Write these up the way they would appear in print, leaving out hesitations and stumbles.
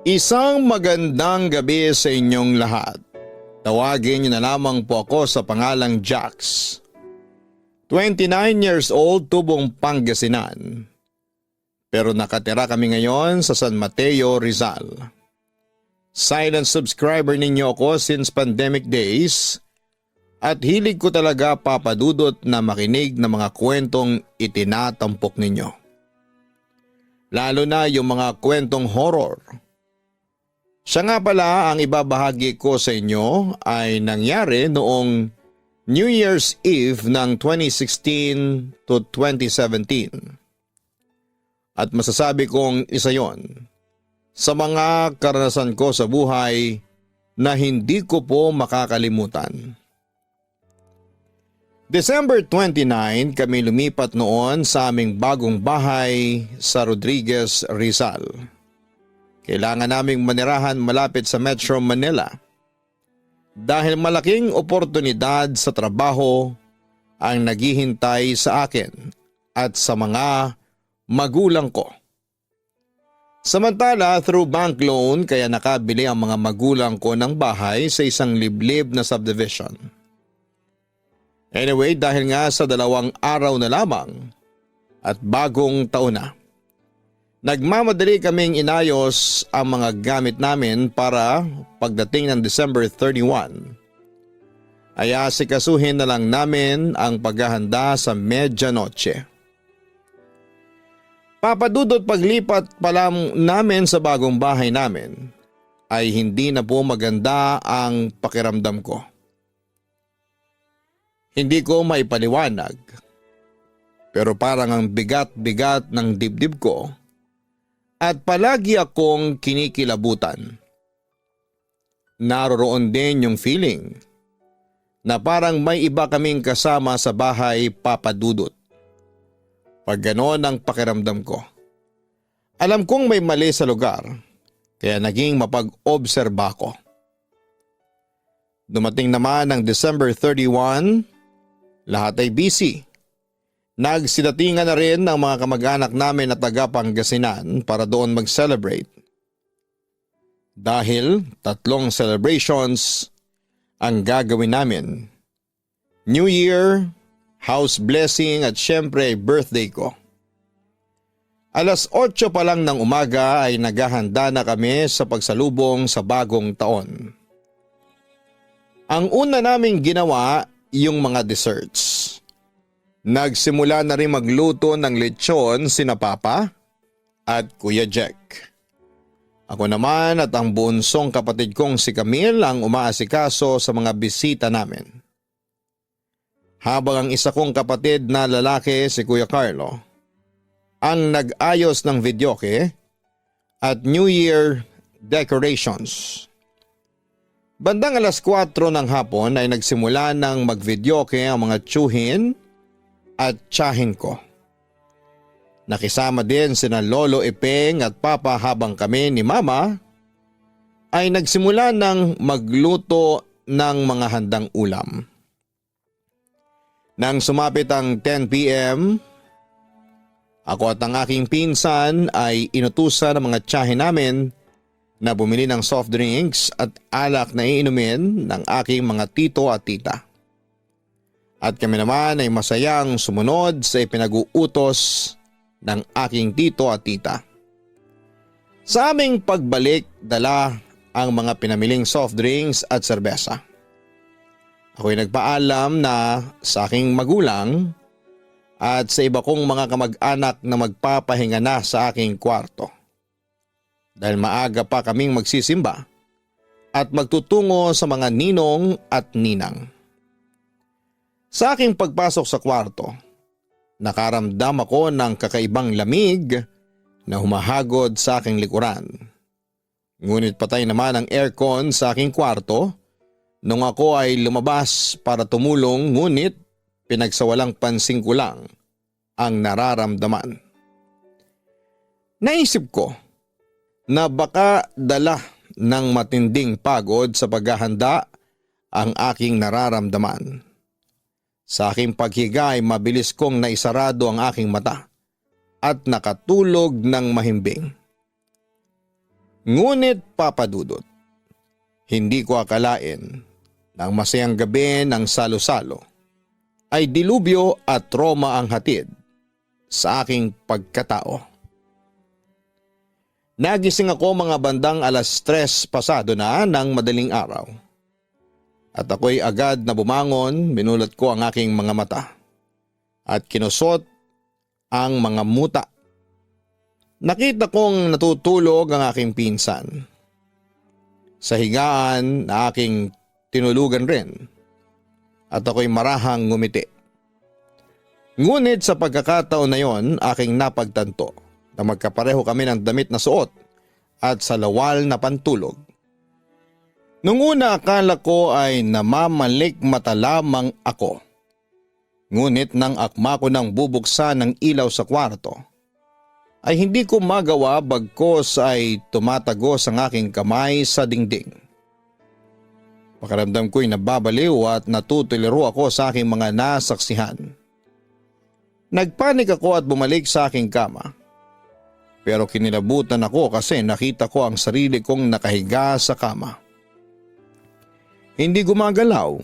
Isang magandang gabi sa inyong lahat. Tawagin niyo na lamang po ako sa pangalang Jax. 29 years old, tubong Pangasinan. Pero nakatira kami ngayon sa San Mateo, Rizal. Silent subscriber ninyo ako since pandemic days at hilig ko talaga papadudot na makinig ng mga kwentong itinatampok ninyo. Lalo na yung mga kwentong horror. Siya nga pala ang ibabahagi ko sa inyo ay nangyari noong New Year's Eve ng 2016 to 2017. At masasabi kong isa yon sa mga karanasan ko sa buhay na hindi ko po makakalimutan. December 29 kami lumipat noon sa aming bagong bahay sa Rodriguez, Rizal. Kailangan naming manirahan malapit sa Metro Manila. Dahil malaking oportunidad sa trabaho ang naghihintay sa akin at sa mga magulang ko. Samantala through bank loan kaya nakabili ang mga magulang ko ng bahay sa isang liblib na subdivision. Anyway, dahil nga sa 2 araw na lamang at bagong taon na, nagmamadali kaming inayos ang mga gamit namin para pagdating ng December 31 ay asikasuhin na lang namin ang paghahanda sa medyanoche. Papadudot paglipat pa lang namin sa bagong bahay namin ay hindi na po maganda ang pakiramdam ko. Hindi ko maipaliwanag pero parang ang bigat-bigat ng dibdib ko. At palagi akong kinikilabutan. Naroroon din yung feeling na parang may iba kaming kasama sa bahay papadudot. Pag ganon ang pakiramdam ko. Alam kong may mali sa lugar kaya naging mapag-obserba ko. Dumating naman ang December 31, lahat ay busy. Nagsidatingan na rin ang mga kamag-anak namin na taga Pangasinan para doon mag-celebrate. Dahil 3 celebrations ang gagawin namin. New Year, house blessing at syempre birthday ko. Alas 8 pa lang ng umaga ay naghahanda na kami sa pagsalubong sa bagong taon. Ang una naming ginawa yung mga desserts. Nagsimula na rin magluto ng lechon sina Papa at Kuya Jack. Ako naman at ang bunsong kapatid kong si Camille ang umaasikaso sa mga bisita namin. Habang ang isa kong kapatid na lalaki si Kuya Carlo ang nag-ayos ng videoke at New Year decorations. Bandang alas 4 ng hapon ay nagsimula ng mag-videoke ang mga tsuhin at tiyahin ko. Nakisama din sina Lolo Epeng at Papa habang kami ni Mama ay nagsimula ng magluto ng mga handang ulam. Nang sumapit ang 10 p.m., ako at ang aking pinsan ay inutusan ng mga tiyahin namin na bumili ng soft drinks at alak na iinumin ng aking mga tito at tita. At kami naman ay masayang sumunod sa ipinag-uutos ng aking tito at tita. Sa aming pagbalik, dala ang mga pinamiling soft drinks at serbesa. Ako'y nagpaalam na sa aking magulang at sa iba kong mga kamag-anak na magpapahinga na sa aking kwarto. Dahil maaga pa kaming magsisimba at magtutungo sa mga ninong at ninang. Sa aking pagpasok sa kwarto, nakaramdam ako ng kakaibang lamig na humahagod sa aking likuran. Ngunit patay naman ang aircon sa aking kwarto nung ako ay lumabas para tumulong, ngunit pinagsawalang pansin ko lang ang nararamdaman. Naisip ko na baka dala ng matinding pagod sa paghahanda ang aking nararamdaman. Sa aking paghiga ay mabilis kong naisarado ang aking mata at nakatulog ng mahimbing. Ngunit papadudot, hindi ko akalain na ang masayang gabi ng salo-salo ay dilubyo at trauma ang hatid sa aking pagkatao. Nagising ako mga bandang 3:00 pasado na ng madaling araw. At ako'y agad na bumangon, binulat ko ang aking mga mata at kinusot ang mga muta. Nakita kong natutulog ang aking pinsan. Sa higaan na aking tinulugan rin at ako'y marahang ngumiti. Ngunit sa pagkakataon na yon, aking napagtanto na magkapareho kami ng damit na suot at sa lawal na pantulog. Nung una akala ko ay namamalik mata lamang ako. Ngunit nang akma ko nang bubuksan ng ilaw sa kwarto, ay hindi ko magawa bagkos ay tumatagos ang aking kamay sa dingding. Pakiramdam ko'y nababaliw at natutuliro ako sa aking mga nasaksihan. Nagpanik ako at bumalik sa aking kama. Pero kinilabutan ako kasi nakita ko ang sarili kong nakahiga sa kama. Hindi gumagalaw,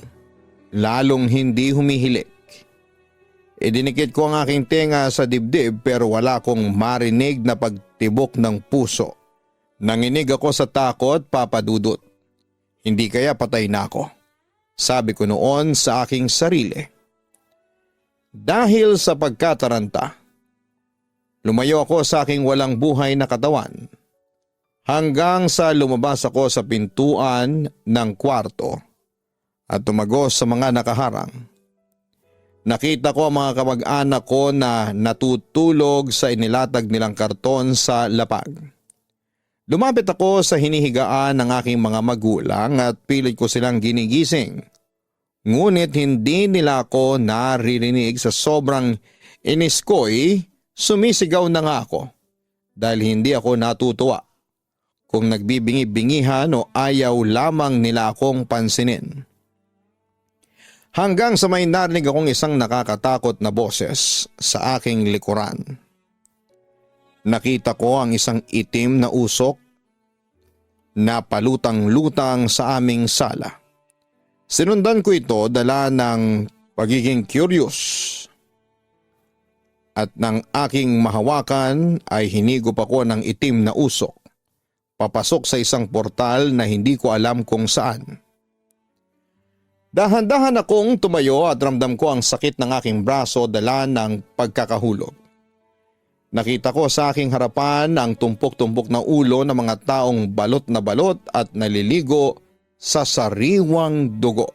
lalong hindi humihilik. Idinikit ko ang aking tenga sa dibdib pero wala akong marinig na pagtibok ng puso. Nanginig ako sa takot, papadudot. Hindi kaya patay na ako, sabi ko noon sa aking sarili. Dahil sa pagkataranta, lumayo ako sa aking walang buhay na katawan hanggang sa lumabas ako sa pintuan ng kwarto at tumagos sa mga nakaharang. Nakita ko ang mga kamag-anak ko na natutulog sa inilatag nilang karton sa lapag. Lumapit ako sa hinihigaan ng aking mga magulang at pilit ko silang ginigising. Ngunit hindi nila ako naririnig sa sobrang inis ko'y sumisigaw na nga ako dahil hindi ako natutuwa kung nagbibingi-bingihan o ayaw lamang nila akong pansinin. Hanggang sa may narinig akong isang nakakatakot na boses sa aking likuran. Nakita ko ang isang itim na usok na palutang-lutang sa aming sala. Sinundan ko ito dala ng pagiging curious. At nang aking mahawakan ay hinigop ako ng itim na usok. Papasok sa isang portal na hindi ko alam kung saan. Dahan-dahan akong tumayo at ramdam ko ang sakit ng aking braso dala ng pagkakahulog. Nakita ko sa aking harapan ang tumpok-tumpok na ulo ng mga taong balot na balot at naliligo sa sariwang dugo.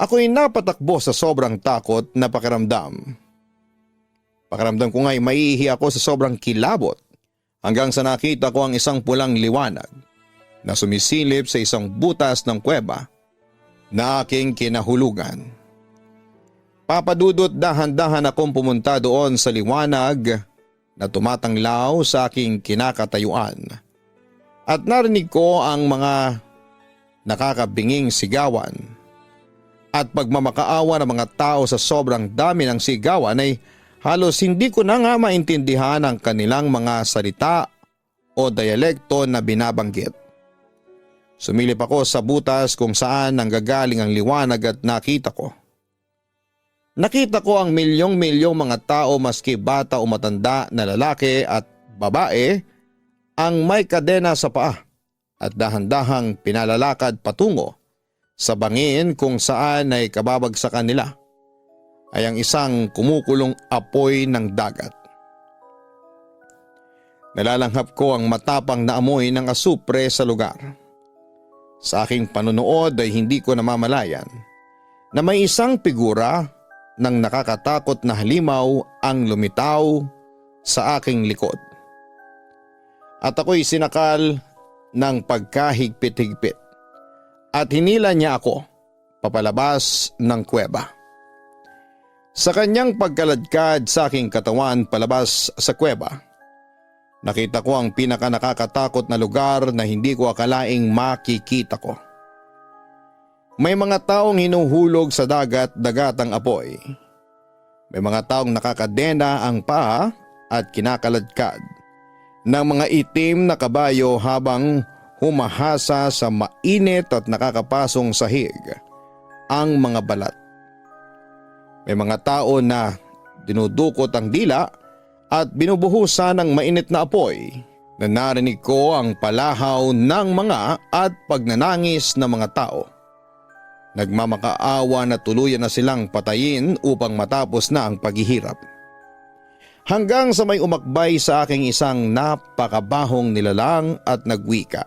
Ako'y napatakbo sa sobrang takot na pakiramdam. Pakiramdam ko nga'y maiihi ako sa sobrang kilabot hanggang sa nakita ko ang isang pulang liwanag na sumisilip sa isang butas ng kuweba na aking kinahulugan. Papadudot dahan-dahan akong pumunta doon sa liwanag na tumatanglaw sa aking kinakatayuan. At narinig ko ang mga nakakabinging sigawan. At pagmamakaawa ng mga tao sa sobrang dami ng sigawan ay halos hindi ko na nga maintindihan ang kanilang mga salita o dialekto na binabanggit. Sumilip ako sa butas kung saan nanggagaling ang liwanag at nakita ko. Nakita ko ang milyong-milyong mga tao maski bata o matanda na lalaki at babae ang may kadena sa paa at dahan-dahang pinalalakad patungo sa bangin kung saan ay kababagsakan nila ay ang isang kumukulong apoy ng dagat. Nalalanghap ko ang matapang na amoy ng asupre sa lugar. Sa aking panonood ay hindi ko namamalayan na may isang figura ng nakakatakot na halimaw ang lumitaw sa aking likod. At ako'y sinakal ng pagkahigpit-higpit at hinila niya ako papalabas ng kuweba. Sa kanyang pagkaladkad sa aking katawan palabas sa kuweba, nakita ko ang pinakanakakatakot na lugar na hindi ko akalaing makikita ko. May mga taong hinuhulog sa dagat-dagatang apoy. May mga taong nakakadena ang paa at kinakaladkad. ng mga itim na kabayo habang humahasa sa mainit at nakakapasong sahig ang mga balat. May mga tao na dinudukot ang dila at binubuhusan ng mainit na apoy na narinig ko ang palahaw ng mga at pagnanangis ng mga tao. Nagmamakaawa na tuluyan na silang patayin upang matapos na ang paghihirap. Hanggang sa may umakbay sa aking isang napakabahong nilalang at nagwika.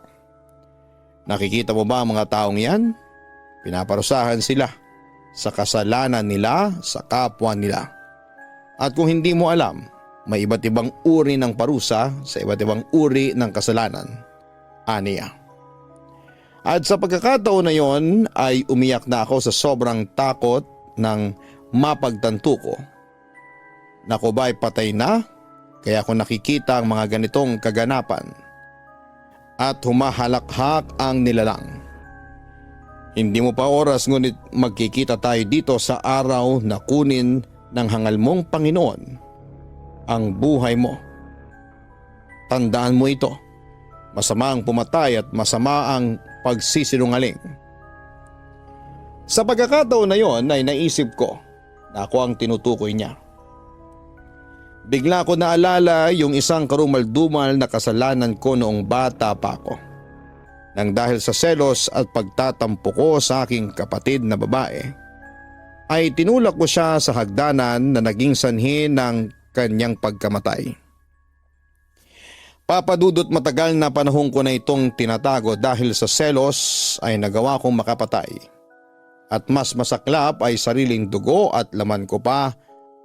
Nakikita mo ba ang mga taong yan? Pinaparusahan sila sa kasalanan nila sa kapwa nila. At kung hindi mo alam, may iba't ibang uri ng parusa sa iba't ibang uri ng kasalanan. Aniya. At sa pagkakataon na yon ay umiyak na ako sa sobrang takot ng mapagtanto ko. Naku ba'y patay na? Kaya ako nakikita ang mga ganitong kaganapan. At humahalakhak ang nilalang. Hindi mo pa oras ngunit magkikita tayo dito sa araw na kunin ng hangal mong Panginoon ang buhay mo. Tandaan mo ito. Masama ang pumatay at masama ang pagsisinungaling. Sa pagkakataon na yon ay naisip ko na ako ang tinutukoy niya. Bigla ko naalala yung isang karumaldumal na kasalanan ko noong bata pa ako. Nang dahil sa selos at pagtatampo ko sa aking kapatid na babae, ay tinulak ko siya sa hagdanan na naging sanhi ng kanyang pagkamatay. Papadudot matagal na panahon ko na itong tinatago dahil sa selos ay nagawa kong makapatay. At mas masaklap ay sariling dugo at laman ko pa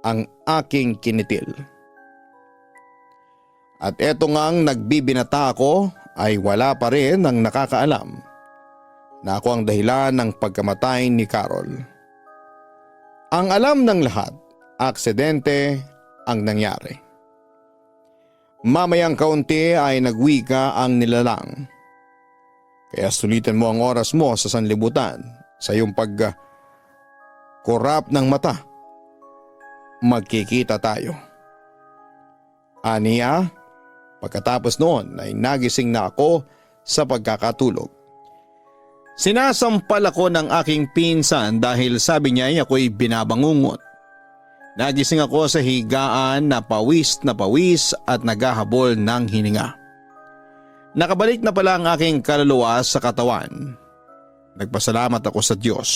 ang aking kinitil. At eto ngang nagbibinata ako ay wala pa rin ang nakakaalam na ako ang dahilan ng pagkamatay ni Carol. Ang alam ng lahat, aksidente ang nangyari. Mamayang kaunti ay nagwika ang nilalang. Kaya sulitin mo ang oras mo sa sanlibutan sa iyong pagkurap ng mata. Magkikita tayo. Aniya, pagkatapos noon ay nagising na ako sa pagkakatulog. Sinasampal ako ng aking pinsan dahil sabi niya ay ako'y binabangungot. Nagising ako sa higaan na pawis at naghahabol ng hininga. Nakabalik na pala ang aking kaluluwa sa katawan. Nagpasalamat ako sa Diyos.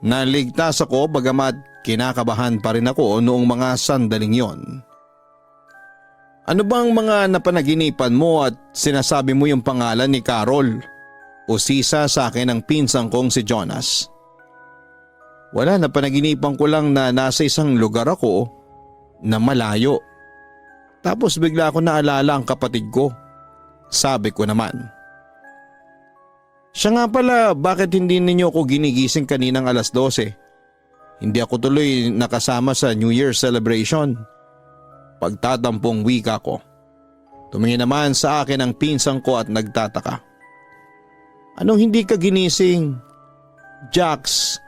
Naligtas ako bagamat kinakabahan pa rin ako noong mga sandaling yon. Ano bang mga napanaginipan mo at sinasabi mo yung pangalan ni Carol o sisa sa akin ang pinsang kong si Jonas? Wala, napanaginipan ko lang na nasa isang lugar ako na malayo. Tapos bigla ko naalala ang kapatid ko. Sabi ko naman. Siya nga pala, bakit hindi ninyo ako ginigising kaninang alas 12? Hindi ako tuloy nakasama sa New Year celebration. Pagtatampong wika ko. Tumingin naman sa akin ang pinsang ko at nagtataka. Anong hindi ka ginising? Jax,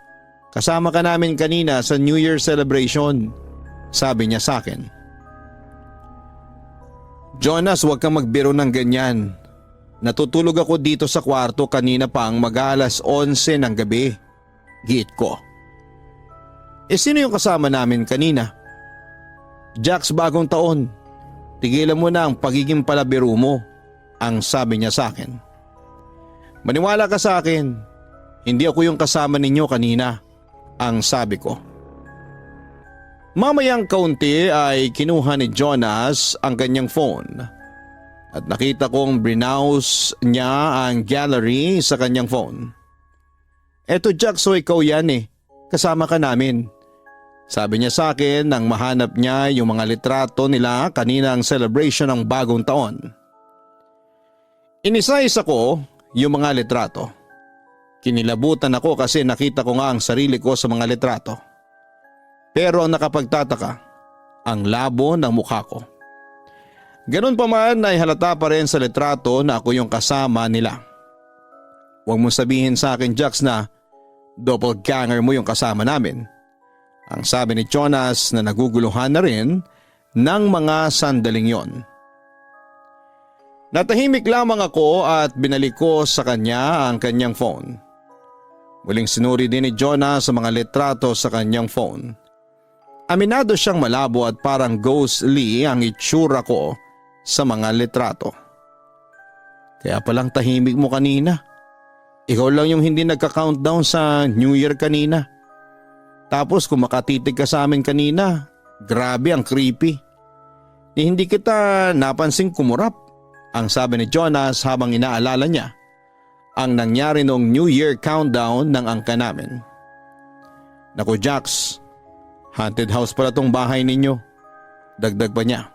kasama ka namin kanina sa New Year celebration, sabi niya sa akin. Jonas, huwag kang magbiro ng ganyan. Natutulog ako dito sa kwarto kanina pang mag-alas 11 ng gabi. Giit ko. Sino yung kasama namin kanina? Jax, bagong taon. Tigilan mo na ang pagiging palabiro mo, ang sabi niya sa akin. Maniwala ka sa akin. Hindi ako yung kasama ninyo kanina, ang sabi ko. Mamayang kaunti ay kinuha ni Jonas ang kanyang phone at nakita kong browse niya ang gallery sa kanyang phone. Eto Jack, so ikaw yan eh. Kasama ka namin. Sabi niya sa akin nang mahanap niya yung mga litrato nila kaninang celebration ng bagong taon. Inisa-isa ko yung mga litrato. Kinilabutan ako kasi nakita ko nga ang sarili ko sa mga litrato. Pero ang nakapagtataka, ang labo ng mukha ko. Ganun pa man ay halata pa rin sa litrato na ako yung kasama nila. Huwag mong sabihin sa akin, Jax, na doppelganger mo yung kasama namin. Ang sabi ni Jonas na naguguluhan na rin ng mga sandaling yon. Natahimik lamang ako at binalik ko sa kanya ang kanyang phone. Muling sinuri din ni Jonah sa mga litrato sa kanyang phone. Aminado siyang malabo at parang ghostly ang itsura ko sa mga litrato. Kaya palang tahimik mo kanina. Ikaw lang yung hindi nagka-countdown sa New Year kanina. Tapos kung makatitig ka sa amin kanina, grabe ang creepy. Hindi kita napansing kumurap, ang sabi ni Jonas habang inaalala niya ang nangyari noong New Year countdown ng angka namin. Naku Jax, haunted house pala tong bahay ninyo. Dagdag pa niya,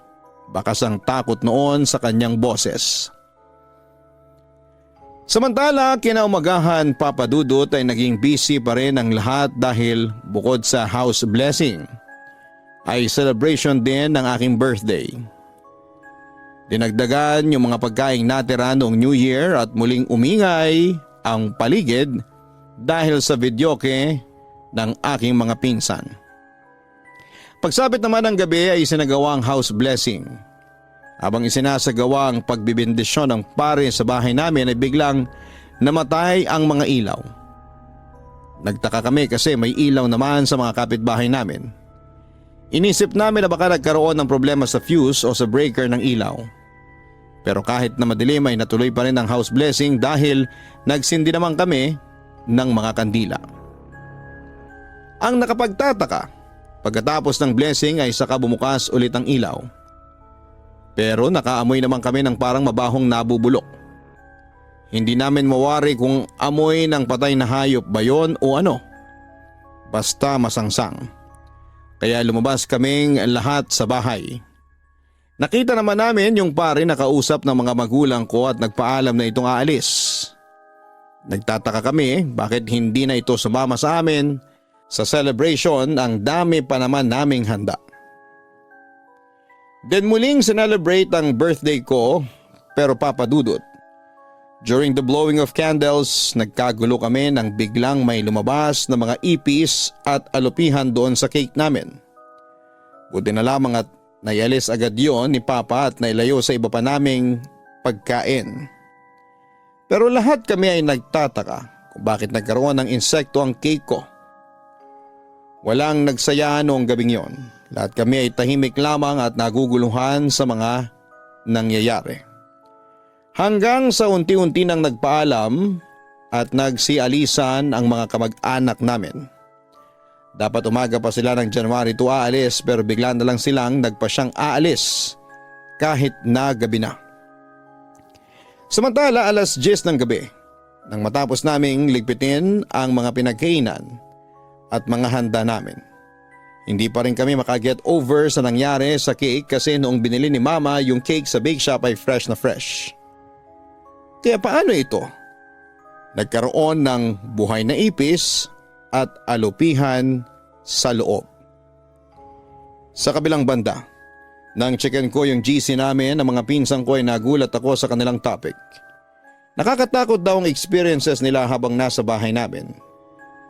bakas ang takot noon sa kanyang boses. Samantala, kinaumagahan Papa Dudut ay naging busy pa rin ang lahat dahil bukod sa house blessing ay celebration din ng aking birthday. Dinagdagan yung mga pagkaing natira noong New Year at muling umingay ang paligid dahil sa videoke ng aking mga pinsan. Pagsapit naman ng gabi ay isinagawa ang house blessing. Habang isinasagawa ang pagbibindisyon ng pare sa bahay namin ay biglang namatay ang mga ilaw. Nagtaka kami kasi may ilaw naman sa mga kapitbahay namin. Inisip namin na baka nagkaroon ng problema sa fuse o sa breaker ng ilaw. Pero kahit na madilim ay natuloy pa rin ang house blessing dahil nagsindi naman kami ng mga kandila. Ang nakapagtataka, pagkatapos ng blessing ay saka bumukas ulit ang ilaw. Pero nakaamoy naman kami ng parang mabahong nabubulok. Hindi namin mawari kung amoy ng patay na hayop ba yon o ano. Basta masangsang. Kaya lumabas kaming lahat sa bahay. Nakita naman namin yung pare na kausap ng mga magulang ko at nagpaalam na itong aalis. Nagtataka kami bakit hindi na ito sumama sa amin sa celebration, ang dami pa naman naming handa. Then muling sinelebrate ang birthday ko pero Papa Dudut. During the blowing of candles, nagkagulo kami nang biglang may lumabas na mga ipis at alupihan doon sa cake namin. Buti na lamang at naialis agad yon ni Papa at nailayo sa iba pa naming pagkain. Pero lahat kami ay nagtataka kung bakit nagkaroon ng insekto ang cake ko. Walang nagsaya noong gabing yon. Lahat kami ay tahimik lamang at naguguluhan sa mga nangyayari. Hanggang sa unti-unti nang nagpaalam at nagsialisan ang mga kamag-anak namin. Dapat umaga pa sila ng January 2 aalis pero bigla na lang silang nagpasyang aalis kahit na gabi na. Samantala 10:00 ng gabi nang matapos naming ligpitin ang mga pinagkainan at mga handa namin. Hindi pa rin kami makaget over sa nangyari sa cake kasi noong binili ni Mama yung cake sa bake shop ay fresh na fresh. Kaya paano ito? Nagkaroon ng buhay na ipis at alupihan sa loob. Sa kabilang banda, nang checkin ko yung GC namin ng mga pinsan ko ay nagulat ako sa kanilang topic. Nakakatakot daw ang experiences nila habang nasa bahay namin.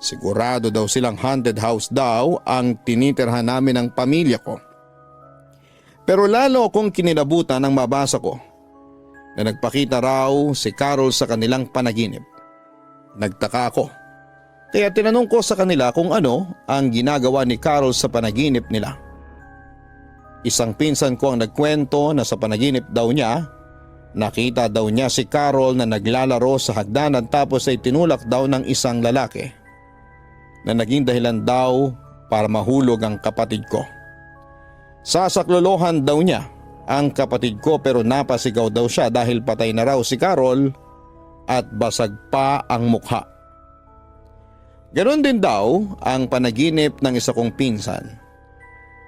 Sigurado daw silang haunted house daw ang tinitirhan namin ng pamilya ko. Pero lalo akong kinilabutan nang mabasa ko na nagpakita raw si Carol sa kanilang panaginip. Nagtaka ako. Kaya tinanong ko sa kanila kung ano ang ginagawa ni Carol sa panaginip nila. Isang pinsan ko ang nagkwento na sa panaginip daw niya, nakita daw niya si Carol na naglalaro sa hagdanan tapos ay tinulak daw ng isang lalaki na naging dahilan daw para mahulog ang kapatid ko. Sasaklolohan daw niya ang kapatid ko pero napasigaw daw siya dahil patay na raw si Carol at basag pa ang mukha. Ganon din daw ang panaginip ng isa kong pinsan.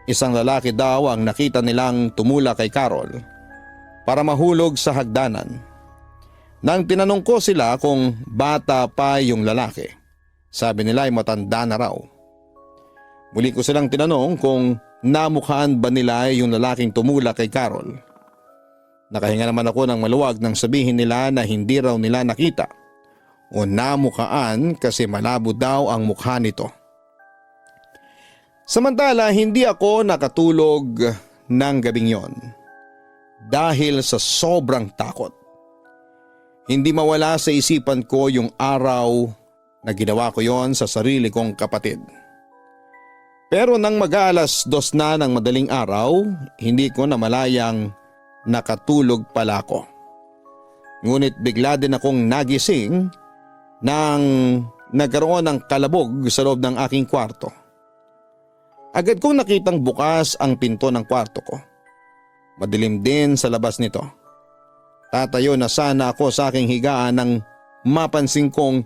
Isang lalaki daw ang nakita nilang tumula kay Carol para mahulog sa hagdanan. Nang tinanong ko sila kung bata pa yung lalaki, sabi nila ay matanda na raw. Muli ko silang tinanong kung namukhaan ba nila yung lalaking tumula kay Carol. Nakahinga naman ako ng maluwag nang sabihin nila na hindi raw nila nakita o namukhaan kasi malabo daw ang mukha nito. Samantala hindi ako nakatulog ng gabing yon dahil sa sobrang takot. Hindi mawala sa isipan ko yung araw na ginawa ko yon sa sarili kong kapatid. Pero nang mag-aalas 2 na ng madaling araw, hindi ko namalayang nakatulog pala ako. Ngunit bigla din akong nagising nang nagkaroon ng kalabog sa loob ng aking kwarto. Agad kong nakitang bukas ang pinto ng kwarto ko. Madilim din sa labas nito. Tatayo na sana ako sa aking higaan nang mapansin kong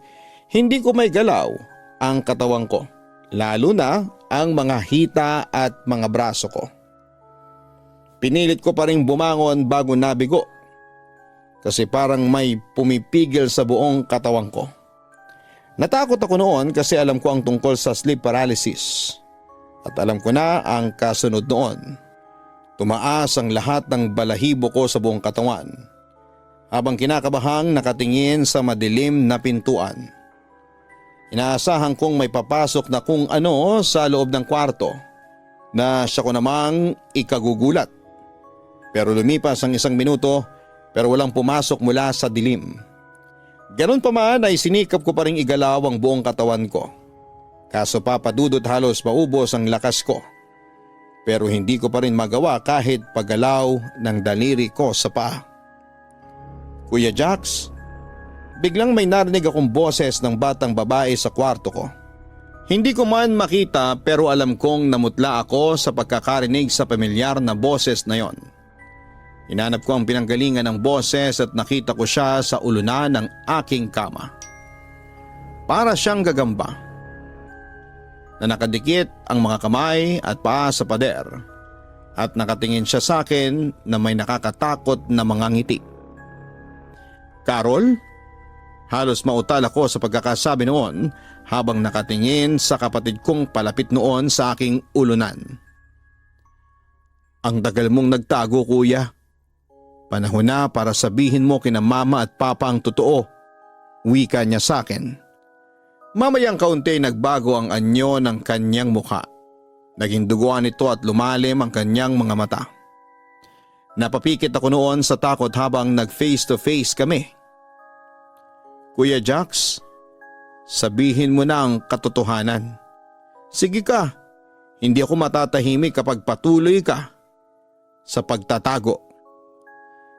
hindi ko may galaw ang katawan ko, lalo na ang mga hita at mga braso ko. Pinilit ko pa rin bumangon bago nabigo kasi parang may pumipigil sa buong katawan ko. Natakot ako noon kasi alam ko ang tungkol sa sleep paralysis at alam ko na ang kasunod noon. Tumaas ang lahat ng balahibo ko sa buong katawan habang kinakabahang nakatingin sa madilim na pintuan. Inaasahan kong may papasok na kung ano sa loob ng kwarto na siya ko namang ikagugulat. Pero lumipas ang 1 minuto pero walang pumasok mula sa dilim. Ganun pa man ay sinikap ko pa ring igalaw ang buong katawan ko. Kaso papadudot halos maubos ang lakas ko. Pero hindi ko pa rin magawa kahit paggalaw ng daliri ko sa paa. Kuya Jax, biglang may narinig akong boses ng batang babae sa kwarto ko. Hindi ko man makita pero alam kong namutla ako sa pagkakarinig sa pamilyar na boses na yon. Hinanap ko ang pinanggalingan ng boses at nakita ko siya sa ulunan ng aking kama. Para siyang gagamba na nakadikit ang mga kamay at paa sa pader at nakatingin siya sa akin na may nakakatakot na mga ngiti. Carol? Halos mautal ako sa pagkakasabi noon habang nakatingin sa kapatid kong palapit noon sa aking ulunan. Ang tagal mong nagtago, kuya. Panahon na para sabihin mo kina mama at papa ang totoo, wika niya sa akin. Mamayang kaunti nagbago ang anyo ng kanyang mukha. Naging duguan ito at lumalim ang kanyang mga mata. Napapikit ako noon sa takot habang nag-face to face kami. Kuya Jax, sabihin mo na ang katotohanan. Sige ka, hindi ako matatahimik kapag patuloy ka sa pagtatago.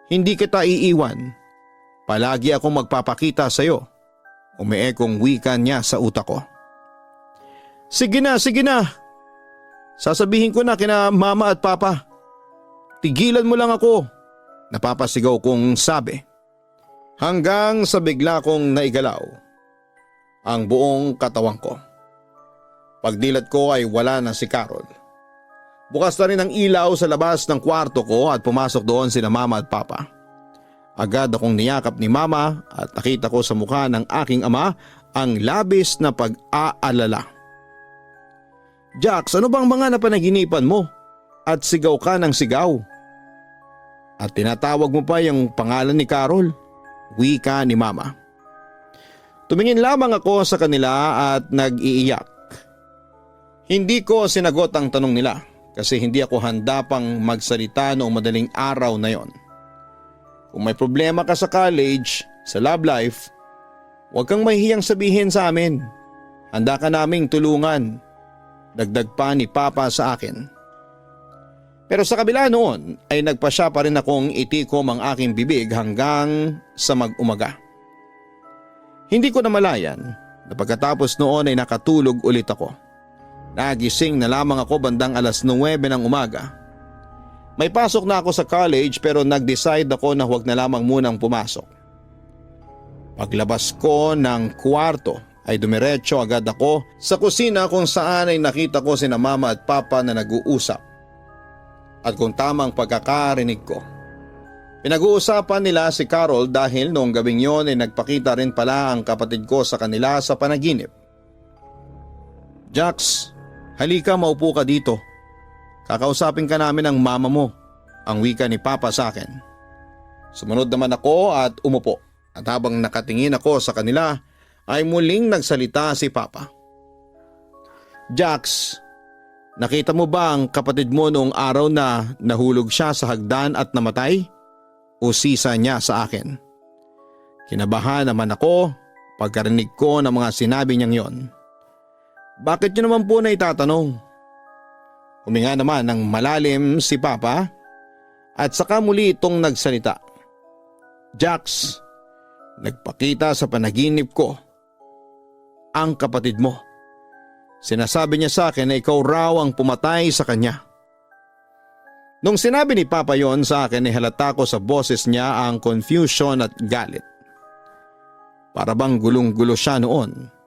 Hindi kita iiwan. Palagi akong magpapakita sa iyo. Umiekong wika niya sa utak ko. Sige na, sige na. Sasabihin ko na kina mama at papa. Tigilan mo lang ako. Napapasigaw kong sabi. Hanggang sa bigla kong naigalaw ang buong katawan ko. Pagdilat ko ay wala na si Carol. Bukas na rin ang ilaw sa labas ng kwarto ko at pumasok doon sina mama at papa. Agad akong niyakap ni mama at nakita ko sa mukha ng aking ama ang labis na pag-aalala. Jax, ano bang mga napanaginipan mo? At sigaw ka ng sigaw. At tinatawag mo pa yung pangalan ni Carol, wika ni mama. Tumingin lamang ako sa kanila at nag-iiyak. Hindi ko sinagot ang tanong nila kasi hindi ako handa pang magsalita noong madaling araw na yon. Kung may problema ka sa college, sa love life, huwag kang mahihiyang sabihin sa amin. Handa ka naming tulungan. Dagdag pa ni Papa sa akin. Pero sa kabila noon ay nagpasya pa rin akong itikom ang aking bibig hanggang sa mag-umaga. Hindi ko namalayan na pagkatapos noon ay nakatulog ulit ako. Nagising na lamang ako bandang 9:00 ng umaga. May pasok na ako sa college pero nag-decide ako na huwag na lamang munang pumasok. Paglabas ko ng kwarto ay dumiretso agad ako sa kusina kung saan ay nakita ko sina mama at papa na nag-uusap. At kung tamang pagkakarinig ko, pinag-uusapan nila si Carol dahil noong gabing yon ay nagpakita rin pala ang kapatid ko sa kanila sa panaginip. Jax, halika, maupo ka dito. Kakausapin ka namin ng mama mo, ang wika ni Papa sa akin. Sumunod naman ako at umupo at habang nakatingin ako sa kanila ay muling nagsalita si Papa. Jax, nakita mo ba ang kapatid mo noong araw na nahulog siya sa hagdan at namatay? usisa niya sa akin. Kinabahan naman ako pagkarinig ko ng mga sinabi niyang yon. Bakit niyo naman po na itatanong? Huminga naman ng malalim si Papa at saka muli itong nagsalita. Jax, nagpakita sa panaginip ko ang kapatid mo. Sinasabi niya sa akin na ikaw raw ang pumatay sa kanya. Nung sinabi ni Papa yon sa akin ay halata ko sa boses niya ang confusion at galit. Para bang gulong-gulo siya noon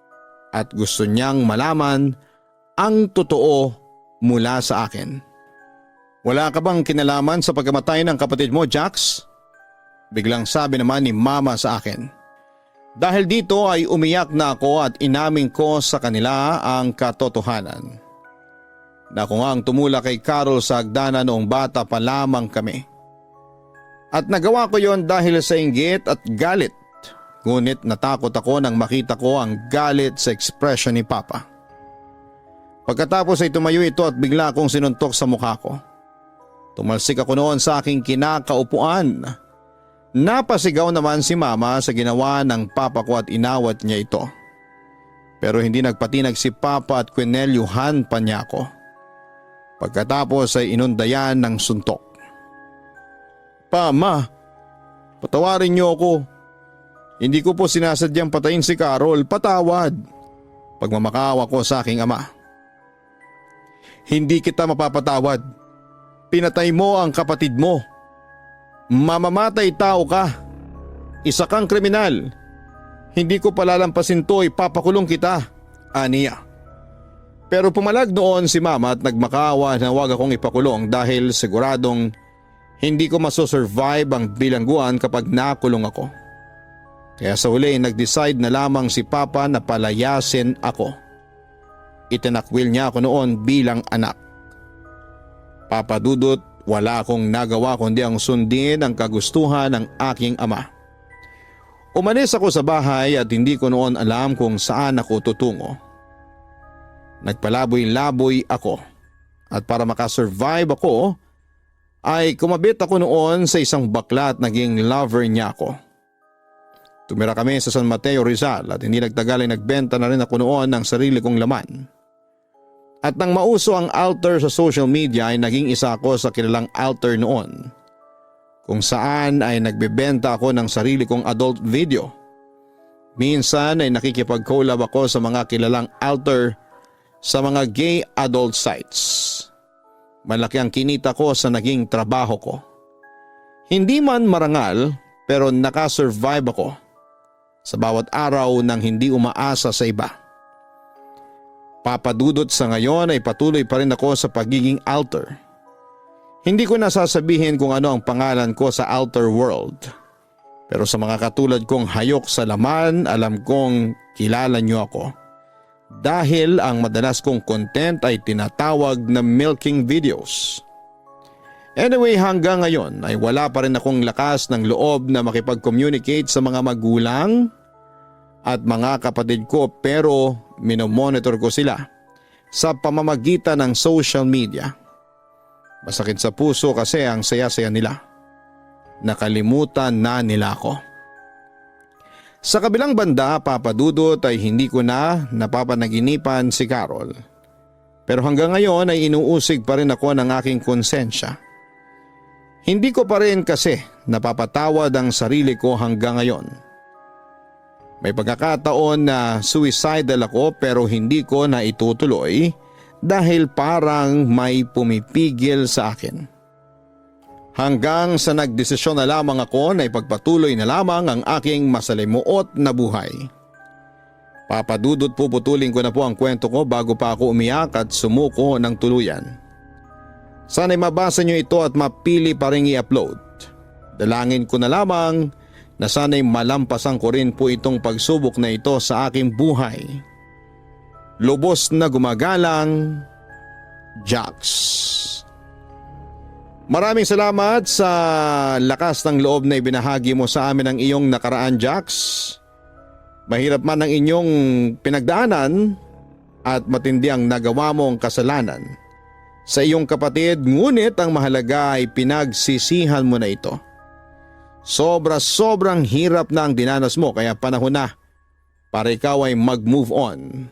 at gusto niyang malaman ang totoo mula sa akin. Wala ka bang kinalaman sa pagkamatay ng kapatid mo, Jax? Biglang sabi naman ni Mama sa akin. Dahil dito ay umiyak na ako at inamin ko sa kanila ang katotohanan. Na ako nga ang tumula kay Carol sa hagdanan noong bata pa lamang kami. At nagawa ko yon dahil sa inggit at galit. Ngunit natakot ako nang makita ko ang galit sa ekspresyon ni Papa. Pagkatapos ay tumayo ito at bigla akong sinuntok sa mukha ko. Tumalsik ako noon sa aking kinakaupuan. Napasigaw naman si Mama sa ginawa ng Papa ko at inawat niya ito. Pero hindi nagpatinag si Papa at kwinelyuhan pa niya ako. Pagkatapos ay inundayan ng suntok. Ma, patawarin niyo ako. Hindi ko po sinasadyang patayin si Carol, patawad. Pagmamakawa ko sa aking ama. Hindi kita mapapatawad. Pinatay mo ang kapatid mo. Mamamatay tao ka. Isa kang kriminal. Hindi ko palalampasin to, ipapakulong kita, aniya. Pero pumalag noon si Mama at nagmakaawa na huwag akong ipakulong dahil siguradong hindi ko masosurvive ang bilangguan kapag nakulong ako. Kaya sa huli nag-decide na lamang si Papa na palayasin ako. Itinakwil niya ako noon bilang anak. Papa Dudut, wala akong nagawa kundi ang sundin ang kagustuhan ng aking ama. Umalis ako sa bahay at hindi ko noon alam kung saan ako tutungo. Nagpalaboy-laboy ako at para makasurvive ako ay kumabit ako noon sa isang bakla at naging lover niya ako. Tumira kami sa San Mateo, Rizal at hindi nagtagal ay nagbenta na rin ako noon ng sarili kong laman. At nang mauso ang altar sa social media ay naging isa ako sa kilalang altar noon. Kung saan ay nagbebenta ako ng sarili kong adult video. Minsan ay nakikipag-collab ako sa mga kilalang altar sa mga gay adult sites. Malaki ang kinita ko sa naging trabaho ko. Hindi man marangal pero nakasurvive ako sa bawat araw nang hindi umaasa sa iba. Papadudot sa ngayon ay patuloy pa rin ako sa pagiging altar. Hindi ko nasasabihin kung ano ang pangalan ko sa altar world. Pero sa mga katulad kong hayok sa laman, alam kong kilala niyo ako. Dahil ang madalas kong content ay tinatawag na milking videos. Anyway, hanggang ngayon ay wala pa rin akong lakas ng loob na makipag-communicate sa mga magulang at mga kapatid ko pero minomonitor ko sila sa pamamagitan ng social media. Masakit sa puso kasi ang saya-saya nila. Nakalimutan na nila ako. Sa kabilang banda, Papadudot ay hindi ko na napapanaginipan si Carol. Pero hanggang ngayon ay inuusig pa rin ako ng aking konsensya. Hindi ko pa rin kasi napapatawad ang sarili ko hanggang ngayon. May pagkakataon na suicidal ako pero hindi ko na itutuloy dahil parang may pumipigil sa akin. Hanggang sa nagdesisyon na lamang ako na ipagpatuloy na lamang ang aking masalimuot na buhay. Papadudot, puputulin ko na po ang kwento ko bago pa ako umiyak at sumuko ng tuluyan. Sana'y mabasa nyo ito at mapili pa rin i-upload. Dalangin ko na lamang na sana'y malampasan ko rin po itong pagsubok na ito sa aking buhay. Lubos na gumagalang, Jax. Maraming salamat sa lakas ng loob na ibinahagi mo sa amin ang iyong nakaraan, Jax. Mahirap man ang inyong pinagdaanan at matindi ang nagawa mong kasalanan sa iyong kapatid, ngunit ang mahalaga ay pinagsisihan mo na ito. Sobrang hirap na ang dinanas mo kaya panahon na para ikaw ay mag-move on.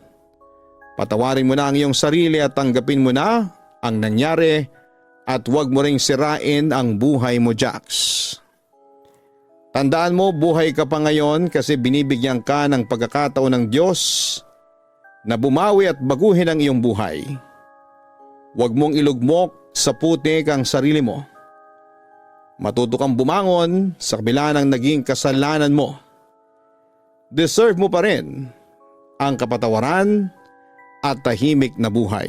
Patawarin mo na ang iyong sarili at tanggapin mo na ang nangyari at huwag mo ring sirain ang buhay mo, Jax. Tandaan mo, buhay ka pa ngayon kasi binibigyan ka ng pagkakataon ng Diyos na bumawi at baguhin ang iyong buhay. Huwag mong ilugmok sa putik ang sarili mo. Matuto kang bumangon sa kabila ng naging kasalanan mo. Deserve mo pa rin ang kapatawaran at tahimik na buhay.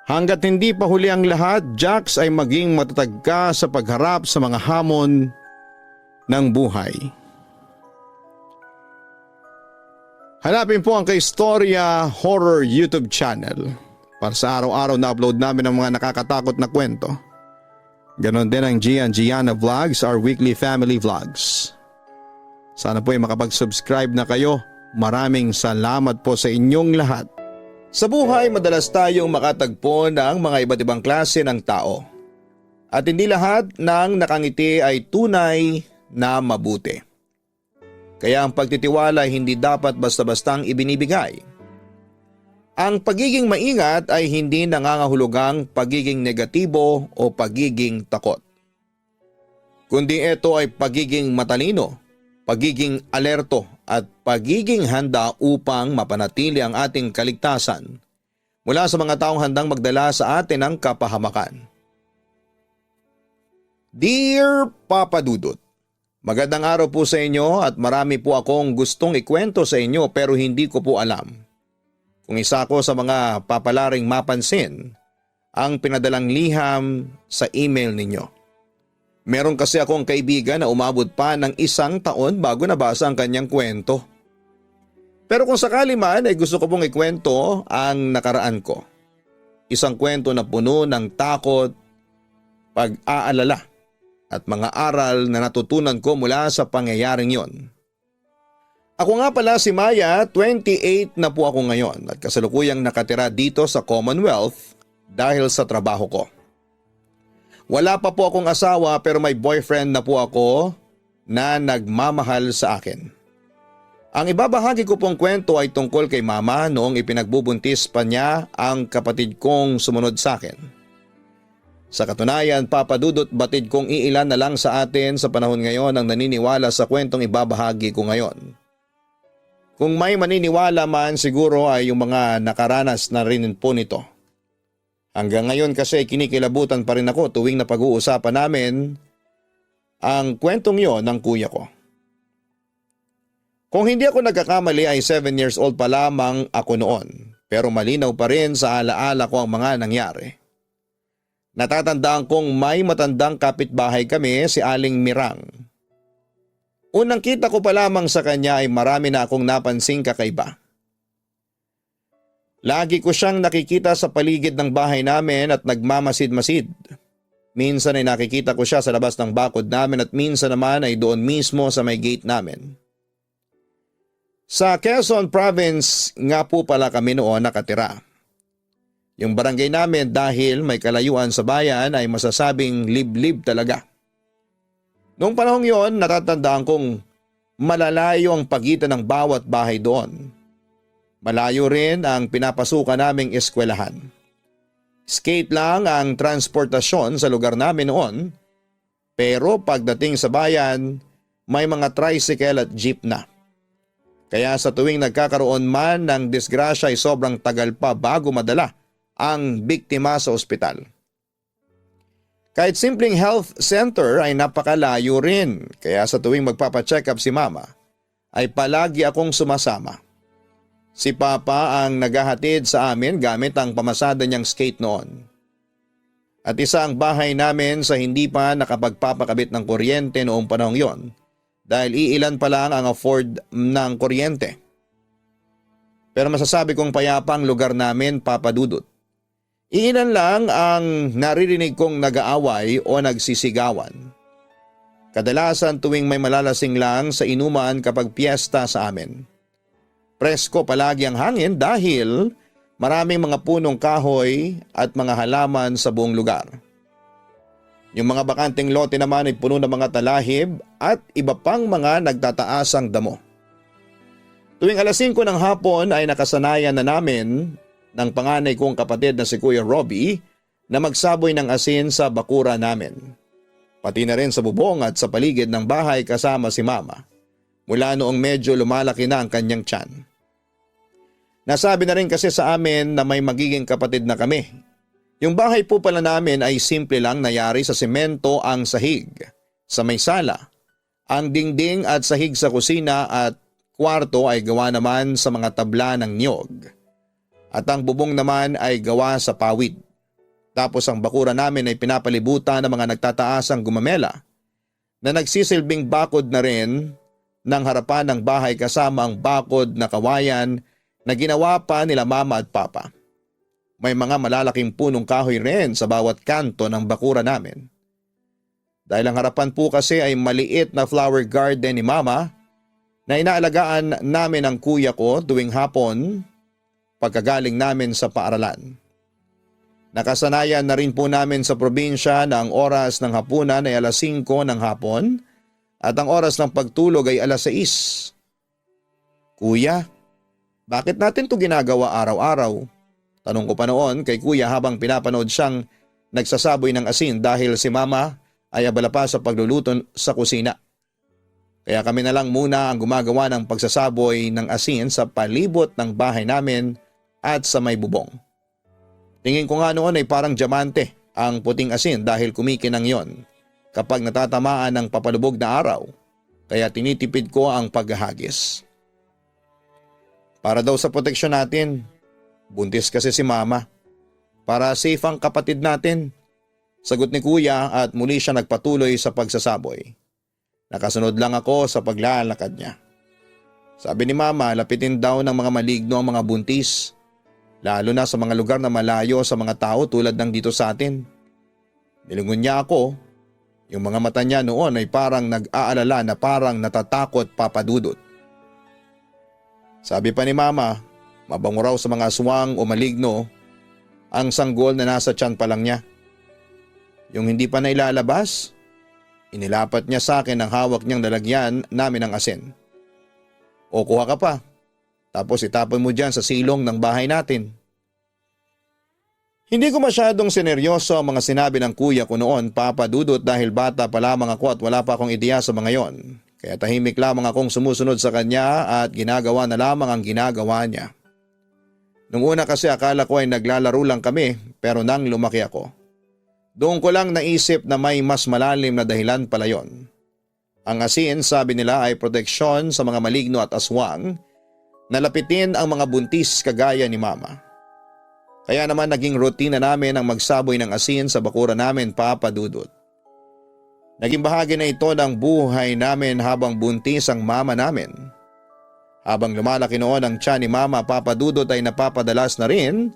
Hanggat hindi pa huli ang lahat, Jax, ay maging matatag ka sa pagharap sa mga hamon ng buhay. Hanapin po ang Kaistorya Horror YouTube channel para sa araw-araw na upload namin ng mga nakakatakot na kwento. Ganon din ang Gian Gianna Vlogs, our weekly family vlogs. Sana po ay makapag-subscribe na kayo. Maraming salamat po sa inyong lahat. Sa buhay, madalas tayong makatagpo ng mga iba't ibang klase ng tao. At hindi lahat ng nakangiti ay tunay na mabuti. Kaya ang pagtitiwala hindi dapat basta-bastang ibinibigay. Ang pagiging maingat ay hindi nangangahulugang pagiging negatibo o pagiging takot. Kundi ito ay pagiging matalino, pagiging alerto at pagiging handa upang mapanatili ang ating kaligtasan mula sa mga taong handang magdala sa atin ng kapahamakan. Dear Papa Dudut, magandang araw po sa inyo at marami po akong gustong ikwento sa inyo pero hindi ko po alam kung isa ko sa mga papalaring mapansin ang pinadalang liham sa email ninyo. Meron kasi akong kaibigan na umabot pa ng 1 taon bago nabasa ang kanyang kwento. Pero kung sakali man ay gusto ko pong ikwento ang nakaraan ko. Isang kwento na puno ng takot, pag-aalala at mga aral na natutunan ko mula sa pangyayaring yon. Ako nga pala si Maya, 28 na po ako ngayon at kasalukuyang nakatira dito sa Commonwealth dahil sa trabaho ko. Wala pa po akong asawa pero may boyfriend na po ako na nagmamahal sa akin. Ang ibabahagi ko pong kwento ay tungkol kay Mama noong ipinagbubuntis pa niya ang kapatid kong sumunod sa akin. Sa katunayan, Papa Dudut, batid kong iilan na lang sa atin sa panahon ngayon ang naniniwala sa kwentong ibabahagi ko ngayon. Kung may maniniwala man siguro ay yung mga nakaranas na rin po nito. Hanggang ngayon kasi kinikilabutan pa rin ako tuwing napag-uusapan namin ang kwentong yon ng kuya ko. Kung hindi ako nagkakamali ay 7 years old pa lamang ako noon pero malinaw pa rin sa alaala ko ang mga nangyari. Natatandaan kong may matandang kapitbahay kami si Aling Mirang. Unang kita ko pa lamang sa kanya ay marami na akong napansing kakaiba. Lagi ko siyang nakikita sa paligid ng bahay namin at nagmamasid-masid. Minsan ay nakikita ko siya sa labas ng bakod namin at minsan naman ay doon mismo sa may gate namin. Sa Quezon Province nga po pala kami noon nakatira. Yung barangay namin dahil may kalayuan sa bayan ay masasabing liblib talaga. Noong panahong yon, natatandaan kong malalayo ang pagitan ng bawat bahay doon. Malayo rin ang pinapasukan naming eskwelahan. Skate lang ang transportasyon sa lugar namin noon, pero pagdating sa bayan, may mga tricycle at jeep na. Kaya sa tuwing nagkakaroon man ng disgrasya ay sobrang tagal pa bago madala ang biktima sa ospital. Kahit simpleng health center ay napakalayo rin, kaya sa tuwing magpapacheck up si Mama ay palagi akong sumasama. Si Papa ang naghahatid sa amin gamit ang pamasada niyang skate noon. At isa ang bahay namin sa hindi pa nakapagpapakabit ng kuryente noong panahong yon dahil iilan pa lang ang afford ng kuryente. Pero masasabi kong payapa ang lugar namin, Papa Dudut. Iilan lang ang naririnig kong nag-aaway o nagsisigawan. Kadalasan tuwing may malalasing lang sa inuman kapag piyesta sa amin. Presko palagi ang hangin dahil maraming mga punong kahoy at mga halaman sa buong lugar. Yung mga bakanteng lote naman ay puno ng mga talahib at iba pang mga nagtataasang damo. Tuwing alas 5 ng hapon ay nakasanayan na namin ng panganay kong kapatid na si Kuya Robbie na magsaboy ng asin sa bakura namin. Pati na rin sa bubong at sa paligid ng bahay kasama si Mama. Mula noong medyo lumalaki na ang kanyang tiyan. Nasabi na rin kasi sa amin na may magiging kapatid na kami. Yung bahay po pala namin ay simple lang nayari sa semento ang sahig, sa may sala. Ang dingding at sahig sa kusina at kwarto ay gawa naman sa mga tabla ng niyog. At ang bubong naman ay gawa sa pawid. Tapos ang bakura namin ay pinapalibutan ng mga nagtataasang gumamela na nagsisilbing bakod na rin ng harapan ng bahay kasama ang bakod na kawayan na ginawa pa nila Mama at Papa. May mga malalaking punong kahoy rin sa bawat kanto ng bakura namin. Dahil ang harapan po kasi ay maliit na flower garden ni Mama na inaalagaan namin ang kuya ko tuwing hapon pagkagaling namin sa paaralan. Nakasanayan na rin po namin sa probinsya na ang oras ng hapunan ay alas 5 ng hapon at ang oras ng pagtulog ay alas 6. Kuya, bakit natin ito ginagawa araw-araw? Tanong ko pa noon kay kuya habang pinapanood siyang nagsasaboy ng asin dahil si Mama ay abala pa sa pagluluto sa kusina. Kaya kami na lang muna ang gumagawa ng pagsasaboy ng asin sa palibot ng bahay namin at sa may bubong. Tingin ko nga noon ay parang diamante ang puting asin dahil kumikinang yon kapag natatamaan ng papalubog na araw, kaya tinitipid ko ang paghahagis. Para daw sa proteksyon natin, buntis kasi si Mama. Para safe ang kapatid natin. Sagot ni Kuya at muli siya nagpatuloy sa pagsasaboy. Nakasunod lang ako sa paglalakad niya. Sabi ni Mama, lapitin daw ng mga maligno ang mga buntis. Lalo na sa mga lugar na malayo sa mga tao tulad ng dito sa atin. Nilingon niya ako. Yung mga mata niya noon ay parang nag-aalala na parang natatakot papadudot. Sabi pa ni Mama, mabango raw sa mga aswang o maligno ang sanggol na nasa tiyan pa lang niya. Yung hindi pa nailalabas, inilapat niya sa akin ang hawak niyang lalagyan namin ng asin. O kuha ka pa. Tapos itapon mo dyan sa silong ng bahay natin. Hindi ko masyadong sineryoso ang mga sinabi ng kuya ko noon, Papa Dudut, dahil bata pa lamang ako at wala pa akong ideya sa mga yon. Kaya tahimik lamang akong sumusunod sa kanya at ginagawa na lamang ang ginagawa niya. Nung una kasi akala ko ay naglalaro lang kami pero nang lumaki ako, doon ko lang naisip na may mas malalim na dahilan pala yon. Ang asin, sabi nila, ay proteksyon sa mga maligno at aswang. Nalapitin ang mga buntis kagaya ni Mama. Kaya naman naging rutina namin ang magsaboy ng asin sa bakura namin, Papa Dudut. Naging bahagi na ito ng buhay namin habang buntis ang mama namin. Habang lumalaki noon ang tiyan ni Mama, Papa Dudut, ay napapadalas na rin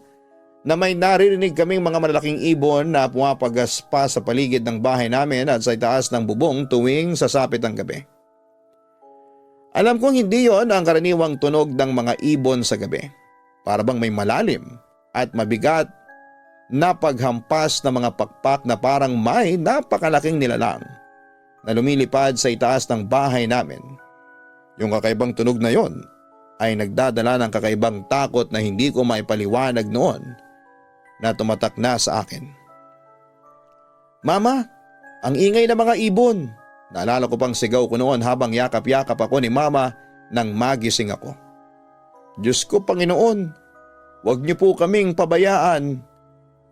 na may naririnig kaming mga malalaking ibon na pumapagaspa sa paligid ng bahay namin at sa itaas ng bubong tuwing sasapit ang gabi. Alam kong hindi yon ang karaniwang tunog ng mga ibon sa gabi. Para bang may malalim at mabigat na paghampas ng mga pakpak na parang may napakalaking nilalang na lumilipad sa itaas ng bahay namin. Yung kakaibang tunog na yon ay nagdadala ng kakaibang takot na hindi ko maipaliwanag noon na tumatak na sa akin. Mama, ang ingay ng mga ibon! Naalala ko pang sigaw ko noon habang yakap-yakap ako ni Mama nang magising ako. Diyos ko, Panginoon, huwag niyo po kaming pabayaan.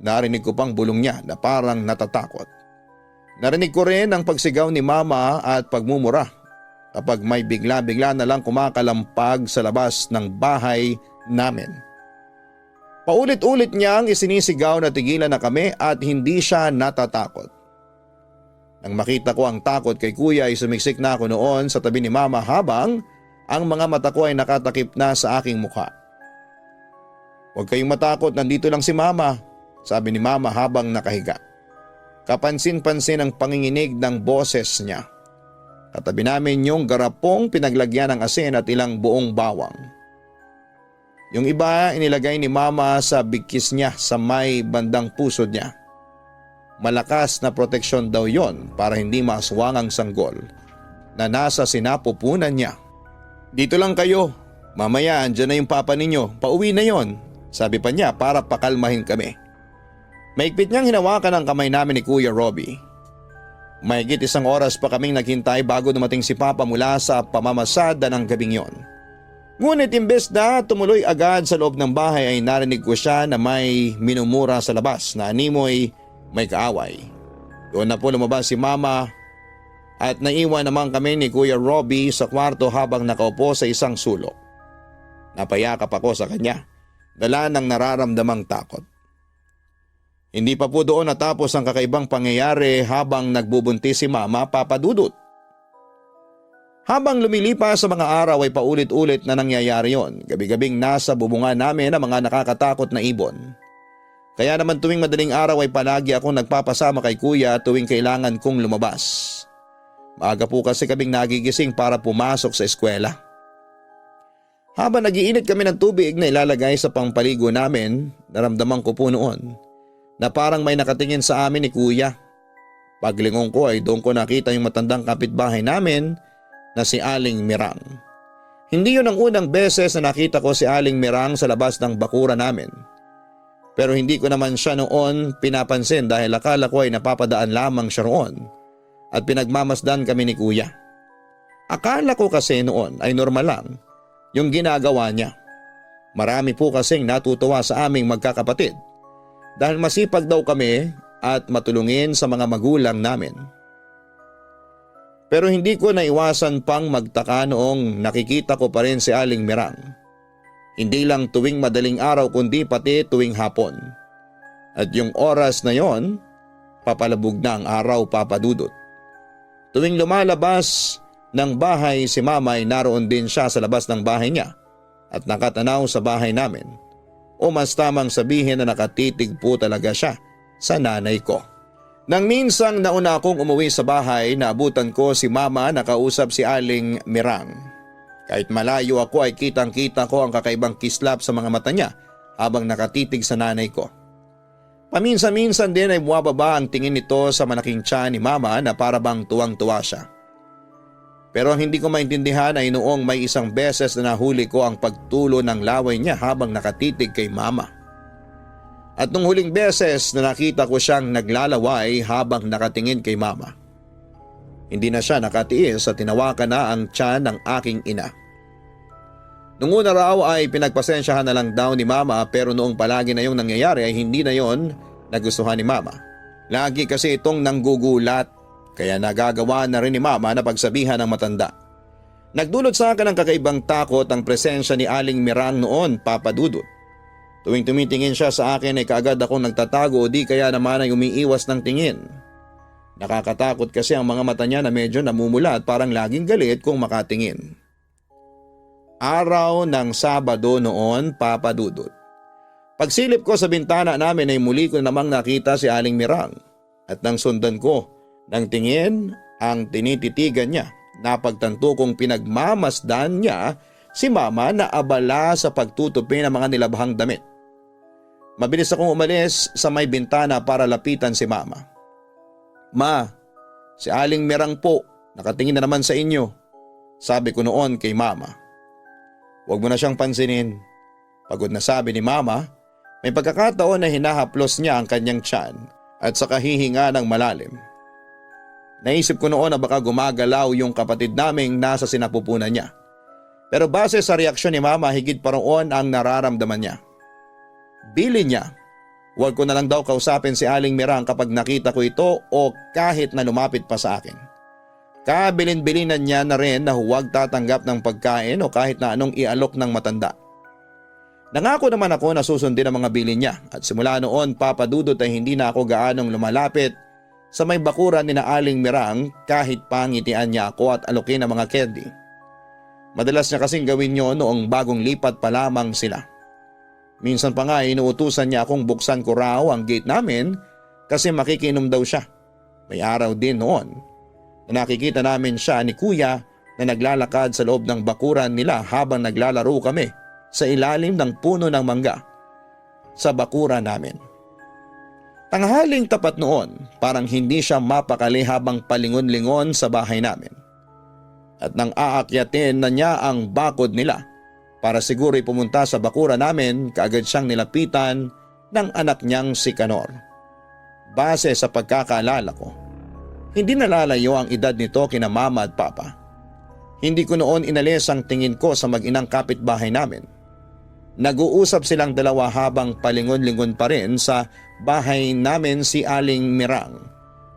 Narinig ko pang bulong niya na parang natatakot. Narinig ko rin ang pagsigaw ni Mama at pagmumura kapag may bigla-bigla na lang kumakalampag sa labas ng bahay namin. Paulit-ulit niyang isinisigaw na tigilan na kami at hindi siya natatakot. Nang makita ko ang takot kay Kuya ay sumiksik na ako noon sa tabi ni Mama habang ang mga mata ko ay nakatakip na sa aking mukha. Huwag kayong matakot, nandito lang si Mama, sabi ni Mama habang nakahiga. Kapansin-pansin ang panginginig ng boses niya. Katabi namin yung garapong pinaglagyan ng asin at ilang buong bawang. Yung iba inilagay ni Mama sa bigkis niya sa may bandang pusod niya. Malakas na proteksyon daw yon para hindi maaswang ang sanggol na nasa sinapupunan niya. Dito lang kayo, mamaya andyan na yung papa ninyo, pauwi na yon, sabi pa niya para pakalmahin kami. Maigpit niyang hinawakan ang kamay namin ni Kuya Robbie. Mahigit 1 oras pa kaming naghintay bago dumating si Papa mula sa pamamasada ng gabing yon. Ngunit imbes na tumuloy agad sa loob ng bahay ay narinig ko siya na may minumura sa labas na animoy may kaaway. Doon na po lumabas si Mama at naiwan naman kami ni Kuya Robbie sa kwarto habang nakaupo sa isang sulok. Napayakap ako sa kanya, dala ng nararamdamang takot. Hindi pa po doon natapos ang kakaibang pangyayari habang nagbubuntis si Mama, Papa Dudut. Habang lumilipas sa mga araw ay paulit-ulit na nangyayari yon. Gabi-gabing nasa bubungan namin ang mga nakakatakot na ibon. Kaya naman tuwing madaling araw ay palagi akong nagpapasama kay Kuya tuwing kailangan kong lumabas. Maaga po kasi kaming nagigising para pumasok sa eskwela. Habang nagiinit kami ng tubig na ilalagay sa pampaligo namin, naramdaman ko po noon na parang may nakatingin sa amin ni Kuya. Paglingon ko ay doon ko nakita yung matandang kapitbahay namin na si Aling Mirang. Hindi yun ang unang beses na nakita ko si Aling Mirang sa labas ng bakura namin. Pero hindi ko naman siya noon pinapansin dahil akala ko ay napapadaan lamang siya roon at pinagmamasdan kami ni Kuya. Akala ko kasi noon ay normal lang yung ginagawa niya. Marami po kasing natutuwa sa aming magkakapatid dahil masipag daw kami at matulungin sa mga magulang namin. Pero hindi ko naiwasan pang magtaka noong nakikita ko pa rin si Aling Mirang. Hindi lang tuwing madaling araw kundi pati tuwing hapon. At yung oras na yon, papalabog na ang araw, Papa Dudut. Tuwing lumalabas ng bahay si Mama ay naroon din siya sa labas ng bahay niya at nakatanaw sa bahay namin. O mas tamang sabihin na nakatitig po talaga siya sa nanay ko. Nang minsang nauna akong umuwi sa bahay, naabutan ko si Mama nakausap si Aling Mirang. Kahit malayo ako ay kitang-kita ko ang kakaibang kislap sa mga mata niya habang nakatitig sa nanay ko. Paminsan-minsan din ay buwababa ang tingin nito sa malaking tiyan ni Mama na para bang tuwang-tuwa siya. Pero ang hindi ko maintindihan ay noong may isang beses na nahuli ko ang pagtulo ng laway niya habang nakatitig kay Mama. At nung huling beses na nakita ko siyang naglalaway habang nakatingin kay Mama, hindi na siya nakatiis at tinawakan na ang tiyan ng aking ina. Nung una raw ay pinagpasensyahan na lang daw ni Mama pero noong palagi na yung nangyayari ay hindi na yon nagustuhan ni Mama. Lagi kasi itong nanggugulat. Kaya nagagawa na rin ni Mama na pagsabihan ng matanda. Nagdulot sa akin ng kakaibang takot ang presensya ni Aling Mirang noon, Papa Dudut. Tuwing tumitingin siya sa akin ay kaagad akong nagtatago o di kaya naman ay umiiwas ng tingin. Nakakatakot kasi ang mga mata niya na medyo namumula at parang laging galit kung makatingin. Araw ng Sabado noon, Papa Dudut. Pagsilip ko sa bintana namin ay muli ko namang nakita si Aling Mirang at nang sundan ko nang tingin ang tinititigan niya, napagtanto kong pinagmamasdan niya si Mama na abala sa pagtutupi ng mga nilabhang damit. Mabilis akong umalis sa may bintana para lapitan si Mama. Ma, si Aling Mirang po, nakatingin na naman sa inyo, sabi ko noon kay Mama. Huwag mo na siyang pansinin. Pagod na sabi ni Mama, may pagkakataon na hinahaplos niya ang kanyang tiyan at saka hihinga ng malalim. Naisip ko noon na baka gumagalaw yung kapatid naming nasa sinapupunan niya. Pero base sa reaksyon ni Mama, higit pa roon ang nararamdaman niya. Bili niya, huwag ko na lang daw kausapin si Aling Mirang kapag nakita ko ito o kahit na lumapit pa sa akin. Kabilin-bilinan niya na rin na huwag tatanggap ng pagkain o kahit na anong ialok ng matanda. Nangako naman ako na susundin ang mga bilin niya at simula noon, Papa Dudut, ay hindi na ako gaanong lumalapit sa may bakuran ni na Aling Mirang kahit pangitian niya ako at alokin ang mga candy. Madalas niya kasing gawin yun noong bagong lipat pa lamang sila. Minsan pa nga inuutusan niya akong buksan ko raw ang gate namin kasi makikinom daw siya. May araw din noon na nakikita namin siya ni Kuya na naglalakad sa loob ng bakuran nila habang naglalaro kami sa ilalim ng puno ng mangga sa bakuran namin. Tanghaling tapat noon, parang hindi siya mapakali habang palingon-lingon sa bahay namin. At nang aakyatin na niya ang bakod nila para siguro'y pumunta sa bakura namin, kaagad siyang nilapitan ng anak niyang si Kanor. Base sa pagkakaalala ko, hindi nalalayo ang edad nito kina mama at papa. Hindi ko noon inalis ang tingin ko sa mag-inang kapitbahay namin. Nag-uusap silang dalawa habang palingon-lingon pa rin sa bahay namin si Aling Mirang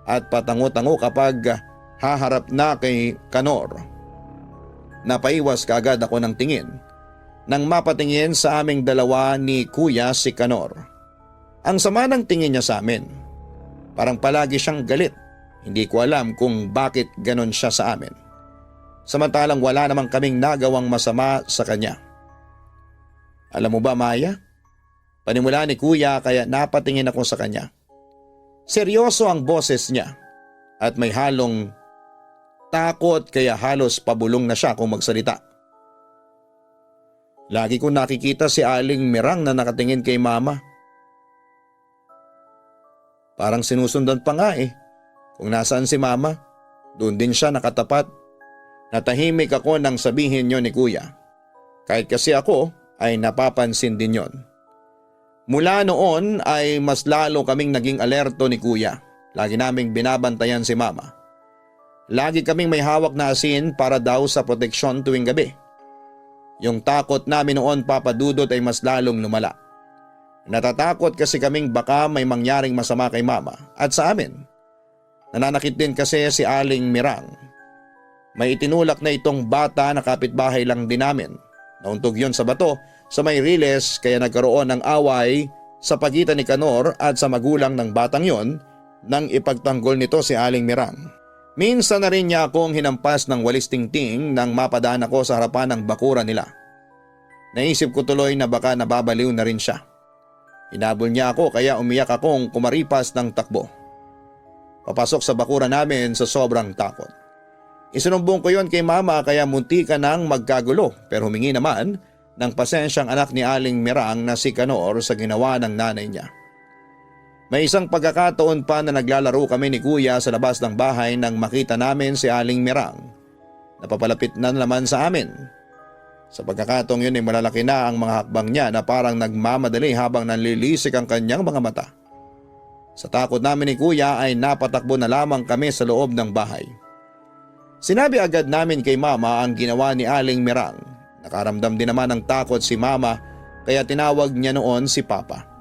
at patango-tango kapag haharap na kay Kanor. Napaiwas kaagad ako ng tingin nang mapatingin sa aming dalawa ni Kuya si Kanor. Ang sama ng tingin niya sa amin. Parang palagi siyang galit. Hindi ko alam kung bakit ganon siya sa amin. Samantalang wala namang kaming nagawang masama sa kanya. Alam mo ba, Maya? Panimula ni Kuya kaya napatingin ako sa kanya. Seryoso ang boses niya at may halong takot kaya halos pabulong na siya kung magsalita. Lagi kong nakikita si Aling Mirang na nakatingin kay Mama. Parang sinusundan pa nga eh. Kung nasaan si Mama, doon din siya nakatapat. Natahimik ako nang sabihin niyo ni Kuya. Kahit kasi ako ay napapansin din yon. Mula noon ay mas lalo kaming naging alerto ni Kuya. Lagi naming binabantayan si Mama. Lagi kaming may hawak na asin para daw sa proteksyon tuwing gabi. Yung takot namin noon, Papa Dudut, ay mas lalong lumala. Natatakot kasi kaming baka may mangyaring masama kay Mama at sa amin. Nananakit din kasi si Aling Mirang. May itinulak na itong bata na kapitbahay lang din namin. Nauntog yon sa bato sa may riles kaya nagkaroon ng away sa pagitan ni Kanor at sa magulang ng batang yon nang ipagtanggol nito si Aling Mirang. Minsan na rin niya akong hinampas ng walis tingting nang mapadaan ako sa harapan ng bakura nila. Naisip ko tuloy na baka nababaliw na rin siya. Hinabol niya ako kaya umiyak akong kumaripas ng takbo. Papasok sa bakura namin sa sobrang takot. Isinumbong ko yon kay Mama kaya munti ka nang magkagulo pero humingi naman ng pasensyang anak ni Aling Mirang na si Kanor sa ginawa ng nanay niya. May isang pagkakataon pa na naglalaro kami ni Kuya sa labas ng bahay nang makita namin si Aling Mirang. Napapalapit na naman sa amin. Sa pagkakataong yun ay malalaki na ang mga hakbang niya na parang nagmamadali habang nanlilisik ang kanyang mga mata. Sa takot namin ni Kuya ay napatakbo na lamang kami sa loob ng bahay. Sinabi agad namin kay Mama ang ginawa ni Aling Mirang. Nakaramdam din naman ng takot si Mama kaya tinawag niya noon si Papa.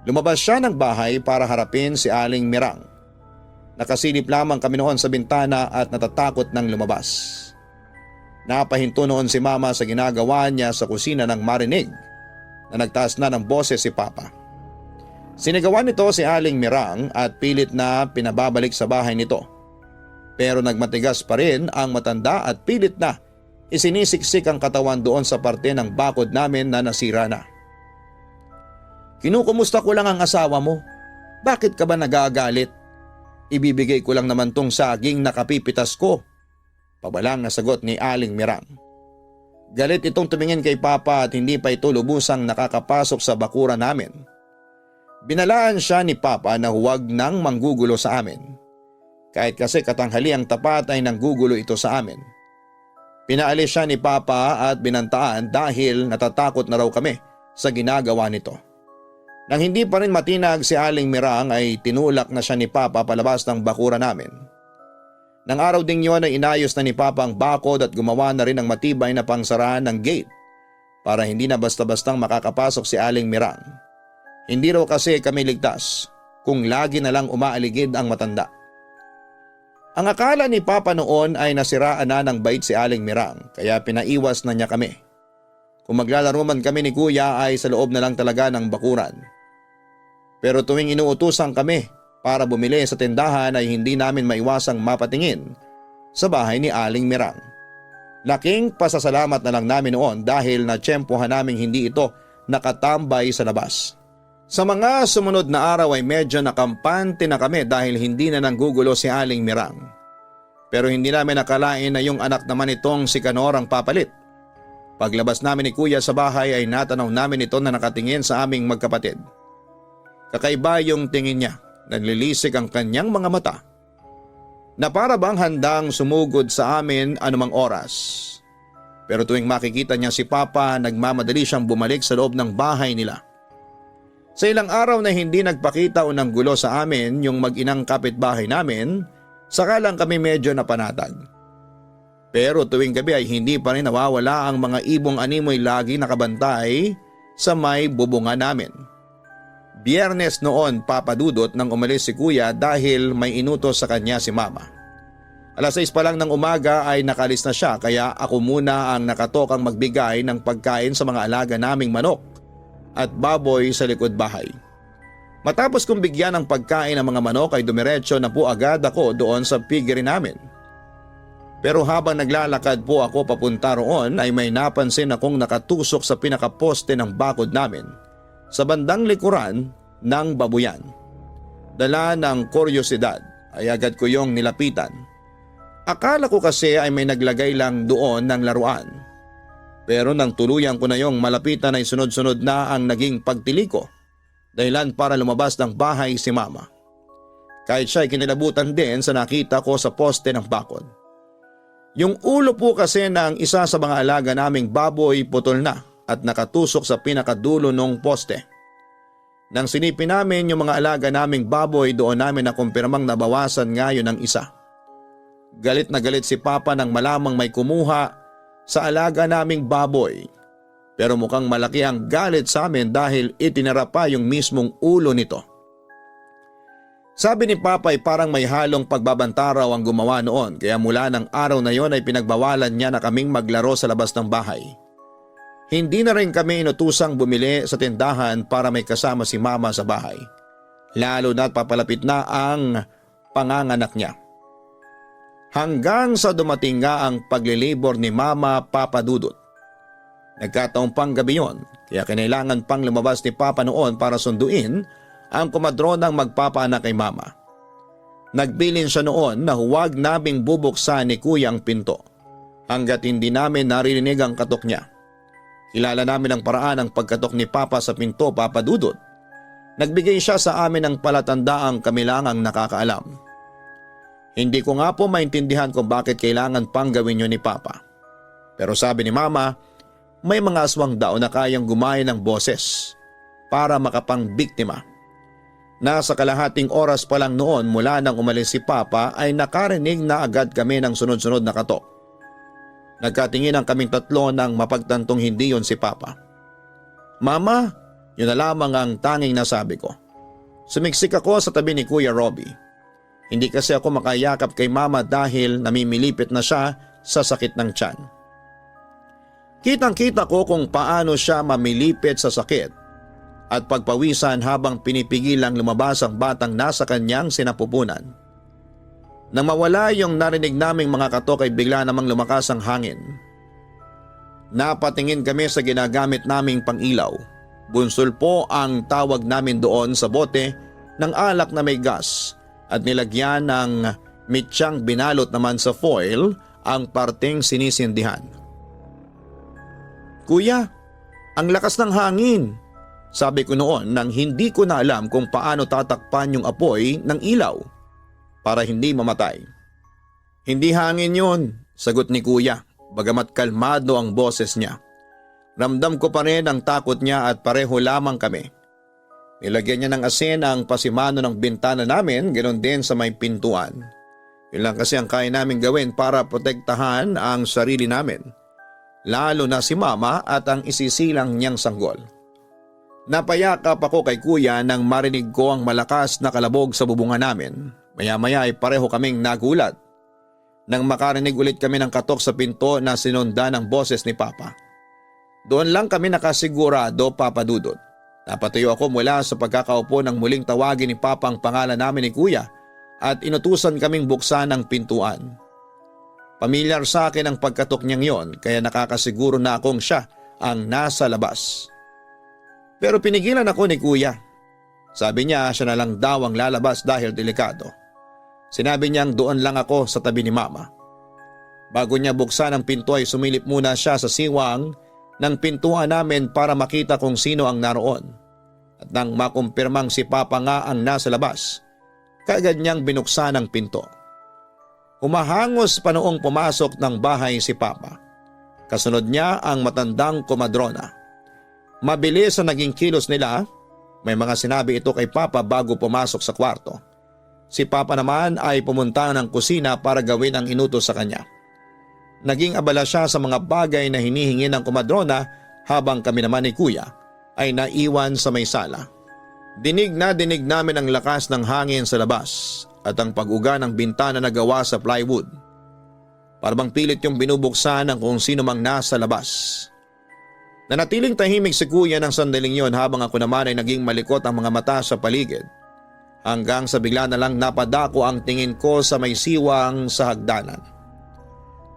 Lumabas siya ng bahay para harapin si Aling Mirang. Nakasilip lamang kami noon sa bintana at natatakot nang lumabas. Napahinto noon si Mama sa ginagawa niya sa kusina nang marinig na nagtaas na ng boses si Papa. Sinigawan nito si Aling Mirang at pilit na pinababalik sa bahay nito. Pero nagmatigas pa rin ang matanda at pilit na isinisiksik ang katawan doon sa parte ng bakod namin na nasira na. Kinukumusta ko lang ang asawa mo. Bakit ka ba nagagalit? Ibibigay ko lang naman tong saging na kapipitas ko. Pabalang na sagot ni Aling Mirang. Galit itong tumingin kay Papa at hindi pa ito lubusang nakakapasok sa bakura namin. Binalaan siya ni Papa na huwag nang manggugulo sa amin. Kahit kasi katanghali ang tapat ay nanggugulo ito sa amin. Pinaalis siya ni Papa at binantaan dahil natatakot na raw kami sa ginagawa nito. Nang hindi pa rin matinag si Aling Mirang ay tinulak na siya ni Papa palabas ng bakura namin. Nang araw ding yun ay inayos na ni Papa ang bakod at gumawa na rin ng matibay na pangsaraan ng gate para hindi na basta-bastang makakapasok si Aling Mirang. Hindi raw kasi kami ligtas kung lagi na lang umaaligid ang matanda. Ang akala ni Papa noon ay nasiraan na ng bait si Aling Mirang kaya pinaiwas na niya kami. Kung maglalaro man kami ni Kuya ay sa loob na lang talaga ng bakuran. Pero tuwing inuutusan kami para bumili sa tindahan ay hindi namin maiwasang mapatingin sa bahay ni Aling Mirang. Laking pasasalamat na lang namin noon dahil natsyempohan naming hindi ito nakatambay sa labas. Sa mga sumunod na araw ay medyo nakampante na kami dahil hindi na nanggugulo si Aling Mirang. Pero hindi namin nakalain na yung anak naman itong si Kanor ang papalit. Paglabas namin ni Kuya sa bahay ay natanaw namin ito na nakatingin sa aming magkapatid. Kakaiba yung tingin niya. nanlilisik ang kanyang mga mata na para bang handang sumugod sa amin anumang oras. Pero tuwing makikita niya si Papa, nagmamadali siyang bumalik sa loob ng bahay nila. Sa ilang araw na hindi nagpakita o ng gulo sa amin yung mag-inang kapitbahay namin, saka lang kami medyo napanatag. Pero tuwing gabi ay hindi pa rin nawawala ang mga ibong animoy lagi nakabantay sa may bubungan namin. Biyernes noon, papadudot, nang umalis si Kuya dahil may inutos sa kanya si Mama. Alas 6 pa lang ng umaga ay nakalis na siya, kaya ako muna ang nakatokang magbigay ng pagkain sa mga alaga naming manok at baboy sa likod bahay. Matapos kong bigyan ng pagkain ng mga manok ay dumiretso na po agad ako doon sa piggery namin. Pero habang naglalakad po ako papunta roon ay may napansin akong nakatusok sa pinakaposte ng bakod namin sa bandang likuran ng babuyan. Dala ng kuryosidad ay agad ko yung nilapitan. Akala ko kasi ay may naglagay lang doon ng laruan. Pero nang tuluyan ko na yung malapitan ay sunod-sunod na ang naging pagtili ko, dahilan para lumabas ng bahay si Mama. Kahit siya ay kinilabutan din sa nakita ko sa poste ng bakod. Yung ulo po kasi ng isa sa mga alaga naming baboy putol na at nakatusok sa pinakadulo ng poste. Nang sinipin namin yung mga alaga naming baboy, doon namin nakumpirmang nabawasan nga yun ng isa. Galit na galit si Papa nang malamang may kumuha sa alaga naming baboy. Pero mukhang malaki ang galit sa amin dahil itinara pa yung mismong ulo nito. Sabi ni Papa ay parang may halong pagbabanta raw ang gumawa noon, kaya mula ng araw na yon ay pinagbawalan niya na kaming maglaro sa labas ng bahay. Hindi na rin kami inutusang bumili sa tindahan para may kasama si Mama sa bahay. Lalo na't papalapit na ang panganganak niya. Hanggang sa dumating nga ang paglilibor ni Mama Papadudot. Nagkataong pang gabi yon, kaya kinailangan pang lumabas ni Papa noon para sunduin ang kumadronang magpapaanak kay Mama. Nagbilin siya noon na huwag naming bubuksan ni Kuya ang pinto hanggat hindi namin naririnig ang katok niya. Kilala namin ang paraan ng pagkatok ni Papa sa pinto, Papadudot. Nagbigay siya sa amin ng palatandaang kami lang ang nakakaalam. Hindi ko nga po maintindihan kung bakit kailangan pang gawin yun ni Papa. Pero sabi ni Mama, may mga aswang daw na kayang gumaya ng boses para makapangbiktima. Nasa kalahating oras pa lang noon mula nang umalis si Papa ay nakarinig na agad kami ng sunod-sunod na katok. Nagkatingin ang kaming tatlo nang mapagtantong hindi yon si Papa. Mama, yun na lamang ang tanging nasabi ko. Sumiksik ako sa tabi ni Kuya Robbie. Hindi kasi ako makayakap kay Mama dahil namimilipit na siya sa sakit ng tiyan. Kitang-kita ko kung paano siya mamilipit sa sakit at pagpawisan habang pinipigilang lumabas ang batang nasa kanyang sinapupunan. Nang mawala yung narinig naming mga katok ay bigla namang lumakas ang hangin. Napatingin kami sa ginagamit naming pangilaw. Bunsol po ang tawag namin doon sa bote ng alak na may gas at nilagyan ng mitsyang binalot naman sa foil ang parteng sinisindihan. Kuya, ang lakas ng hangin, sabi ko noon nang hindi ko na alam kung paano tatakpan yung apoy ng ilaw para hindi mamatay. Hindi hangin yun, sagot ni Kuya, bagamat kalmado ang boses niya. Ramdam ko pa rin ang takot niya at pareho lamang kami. Nilagyan niya ng asin ang pasimano ng bintana namin, ganoon din sa may pintuan. Yun lang kasi ang kaya namin gawin para protektahan ang sarili namin. Lalo na si Mama at ang isisilang niyang sanggol. Napayakap ako kay Kuya nang marinig ko ang malakas na kalabog sa bubungan namin. Maya-maya ay pareho kaming nagulat nang makarinig ulit kami ng katok sa pinto na sinunda ng boses ni Papa. Doon lang kami nakasigurado, Papadudot. Napatayo ako mula sa pagkakaupo nang muling tawagin ni Papa ang pangalan namin ni Kuya at inutusan kaming buksan ang pintuan. Pamilyar sa akin ang pagkatok niyang yon kaya nakakasiguro na akong siya ang nasa labas. Pero pinigilan ako ni Kuya. Sabi niya siya na lang daw ang lalabas dahil delikado. Sinabi niyang doon lang ako sa tabi ni Mama. Bago niya buksan ang pinto ay sumilip muna siya sa siwang ng pintuan namin para makita kung sino ang naroon. At nang makumpirmang si Papa nga ang nasa labas, kaagad niyang binuksan ang pinto. Humahangos pa noong pumasok ng bahay si Papa. Kasunod niya ang matandang komadrona. Mabilis ang naging kilos nila. May mga sinabi ito kay Papa bago pumasok sa kwarto. Si Papa naman ay pumunta ng kusina para gawin ang inutos sa kanya. Naging abala siya sa mga bagay na hinihingi ng komadrona habang kami naman ni Kuya ay naiwan sa may sala. Dinig namin ang lakas ng hangin sa labas at ang pag-uga ng bintana na gawa sa plywood. Parang pilit yung binubuksan ng kung sino mang nasa labas. Nanatiling tahimik si Kuya ng sandaling yon habang ako naman ay naging malikot ang mga mata sa paligid. Hanggang sa bigla na lang napadako ang tingin ko sa may siwang sa hagdanan.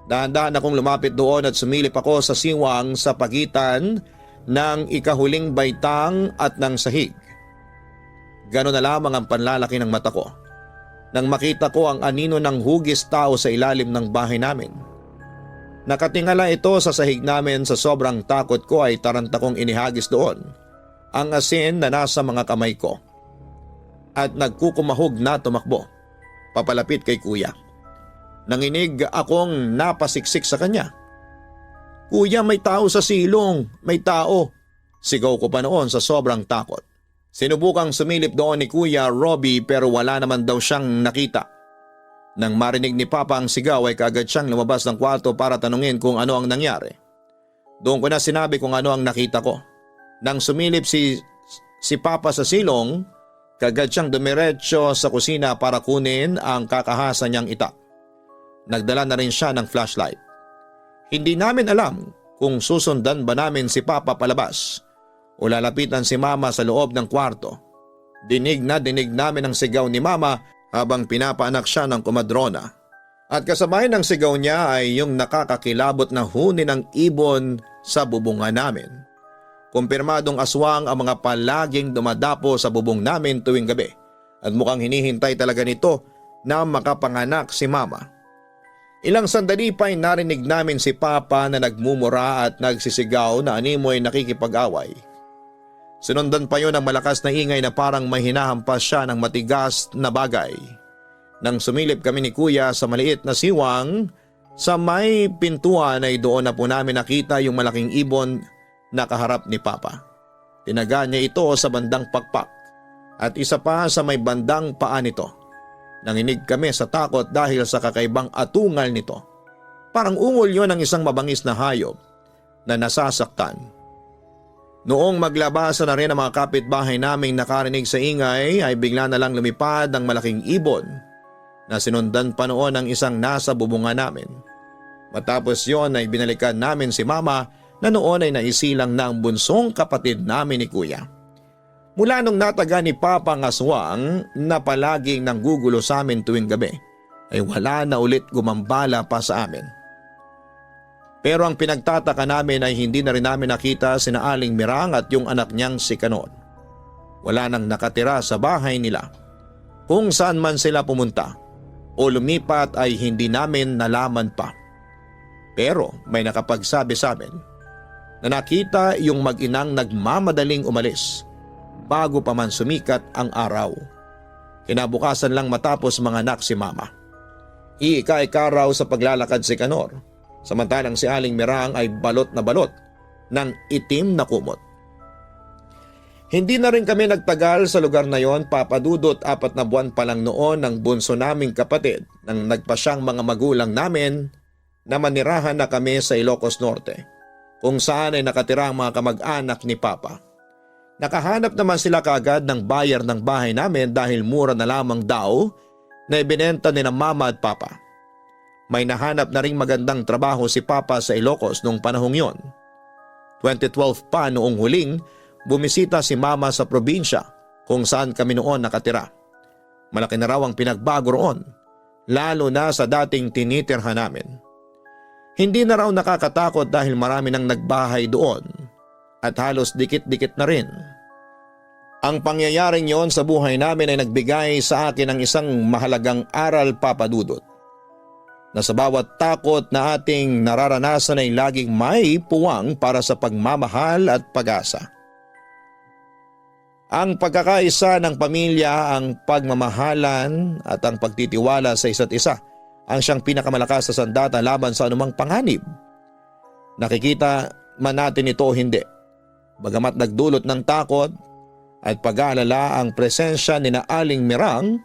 Dahan-dahan akong lumapit doon at sumilip ako sa siwang sa pagitan ng ikahuling baitang at ng sahig. Gano'n na lamang ang panlalaki ng mata ko nang makita ko ang anino ng hugis tao sa ilalim ng bahay namin. Nakatingala ito sa sahig namin. Sa sobrang takot ko ay taranta kong inihagis doon ang asin na nasa mga kamay ko at nagkukumahog na tumakbo papalapit kay Kuya. Nanginig akong napasiksik sa kanya. "Kuya, may tao sa silong, may tao!" Sigaw ko pa noon sa sobrang takot. Sinubukang sumilip doon ni Kuya Robbie pero wala naman daw siyang nakita. Nang marinig ni Papa ang sigaw ay kaagad siyang lumabas ng kwarto para tanungin kung ano ang nangyari. Doon ko na sinabi kung ano ang nakita ko. Nang sumilip si Papa sa silong, kaagad siyang dumiretso sa kusina para kunin ang kakahasa niyang itak. Nagdala na rin siya ng flashlight. Hindi namin alam kung susundan ba namin si Papa palabas o lalapitan si Mama sa loob ng kwarto. Dinig namin ang sigaw ni Mama habang pinapaanak siya ng komadrona. At kasabay ng sigaw niya ay yung nakakakilabot na huni ng ibon sa bubungan namin. Kumpirmadong aswang ang mga palaging dumadapo sa bubong namin tuwing gabi at mukhang hinihintay talaga nito na makapanganak si Mama. Ilang sandali pa ay narinig namin si Papa na nagmumura at nagsisigaw na animoy nakikipag-away. Sinundan pa yun ng malakas na ingay na parang may hinahampas siya ng matigas na bagay. Nang sumilip kami ni Kuya sa maliit na siwang, sa may pintuan ay doon na po namin nakita yung malaking ibon na kaharap ni Papa. Tinaga niya ito sa bandang pakpak at isa pa sa may bandang paa nito. Nanginig kami sa takot dahil sa kakaibang atungal nito. Parang ungol yon ng isang mabangis na hayop na nasasaktan. Noong maglabasan na rin ang mga kapitbahay naming nakarinig sa ingay ay bigla na lang lumipad ang malaking ibon na sinundan pa noon ng isang nasa bubungan namin. Matapos yon ay binalikan namin si Mama na noon ay naisilang na ang bunsong kapatid namin ni Kuya. Mula nung nataga ni Papa ang aswang na palaging nanggugulo sa amin tuwing gabi, ay wala na ulit gumambala pa sa amin. Pero ang pinagtataka namin ay hindi na rin namin nakita sina Aling Mirang at yung anak niyang si Kanon. Wala nang nakatira sa bahay nila. Kung saan man sila pumunta o lumipat ay hindi namin nalaman pa. Pero may nakapagsabi sa amin na nakita yung mag-inang nagmamadaling umalis bago pa man sumikat ang araw. Kinabukasan lang matapos manganak si Mama. Iika-ika raw sa paglalakad si Kanor, samantalang si Aling Mirang ay balot na balot ng itim na kumot. Hindi na rin kami nagtagal sa lugar na yon, Papa Dudut. 4 na buwan pa lang noon ng bunso naming kapatid nang nagpasyang mga magulang namin na manirahan na kami sa Ilocos Norte, kung saan ay nakatira ang mga kamag-anak ni Papa. Nakahanap naman sila kaagad ng buyer ng bahay namin dahil mura na lamang daw na ibinenta ni ng Mama at Papa. May nahanap na ring magandang trabaho si Papa sa Ilocos noong panahong yon. 2012 pa noong huling bumisita si Mama sa probinsya kung saan kami noon nakatira. Malaki na raw ang pinagbago roon, lalo na sa dating tinitirhan namin. Hindi na raw nakakatakot dahil marami nang nagbahay doon at halos dikit-dikit na rin. Ang pangyayaring yon sa buhay namin ay nagbigay sa akin ng isang mahalagang aral, Papa Dudut, na sa bawat takot na ating nararanasan ay laging may puwang para sa pagmamahal at pag-asa. Ang pagkakaisa ng pamilya, ang pagmamahalan at ang pagtitiwala sa isa't isa ang siyang pinakamalakas na sandata laban sa anumang panganib. Nakikita man natin ito o hindi. Bagamat nagdulot ng takot at pag-aalala ang presensya ni na Aling Mirang,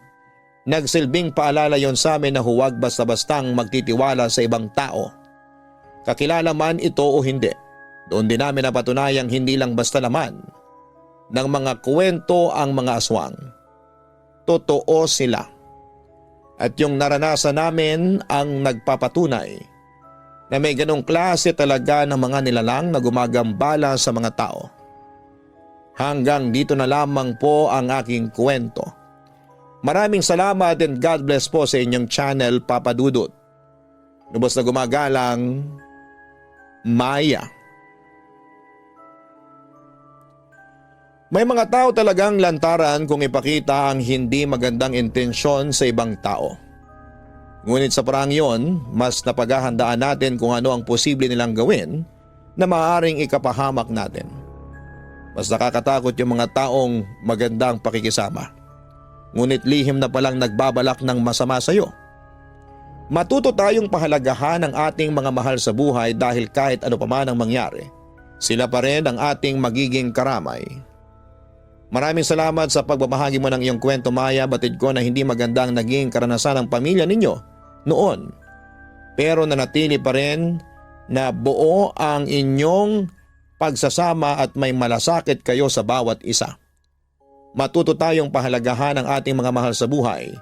nagsilbing paalala yon sa amin na huwag basta-bastang magtitiwala sa ibang tao. Kakilala man ito o hindi, doon din namin napatunayang hindi lang basta laman ng mga kwento ang mga aswang. Totoo sila. At yung naranasan namin ang nagpapatunay na may ganong klase talaga ng mga nilalang na gumagambala sa mga tao. Hanggang dito na lamang po ang aking kwento. Maraming salamat and God bless po sa inyong channel, Papa Dudut. Lubos na gumagalang, Maya. May mga tao talagang lantaran kung ipakita ang hindi magandang intensyon sa ibang tao. Ngunit sa parang yon, mas napaghahandaan natin kung ano ang posible nilang gawin na maaaring ikapahamak natin. Mas nakakatakot yung mga taong magandang pakikisama, ngunit lihim na palang nagbabalak ng masama sa iyo. Matuto tayong pahalagahan ang ating mga mahal sa buhay dahil kahit ano pa man ang mangyari, sila pa rin ang ating magiging karamay. Maraming salamat sa pagbabahagi mo ng iyong kwento, Maya. Batid ko na hindi magandang naging karanasan ng pamilya ninyo noon. Pero nanatili pa rin na buo ang inyong pagsasama at may malasakit kayo sa bawat isa. Matuto tayong pahalagahan ang ating mga mahal sa buhay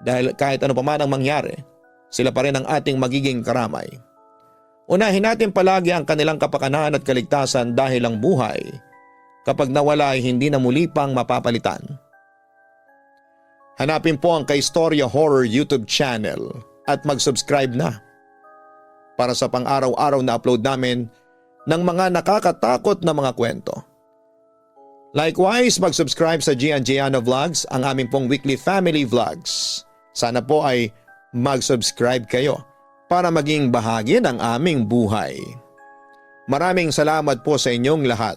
dahil kahit ano pa man ang mangyari, sila pa rin ang ating magiging karamay. Unahin natin palagi ang kanilang kapakanan at kaligtasan dahil ang buhay, kapag nawala ay hindi na muli pang mapapalitan. Hanapin po ang Kaistorya Horror YouTube channel at mag-subscribe na para sa pang-araw-araw na upload namin ng mga nakakatakot na mga kwento. Likewise, mag-subscribe sa Gian Giano Vlogs, ang aming pong weekly family vlogs. Sana po ay mag-subscribe kayo para maging bahagi ng aming buhay. Maraming salamat po sa inyong lahat.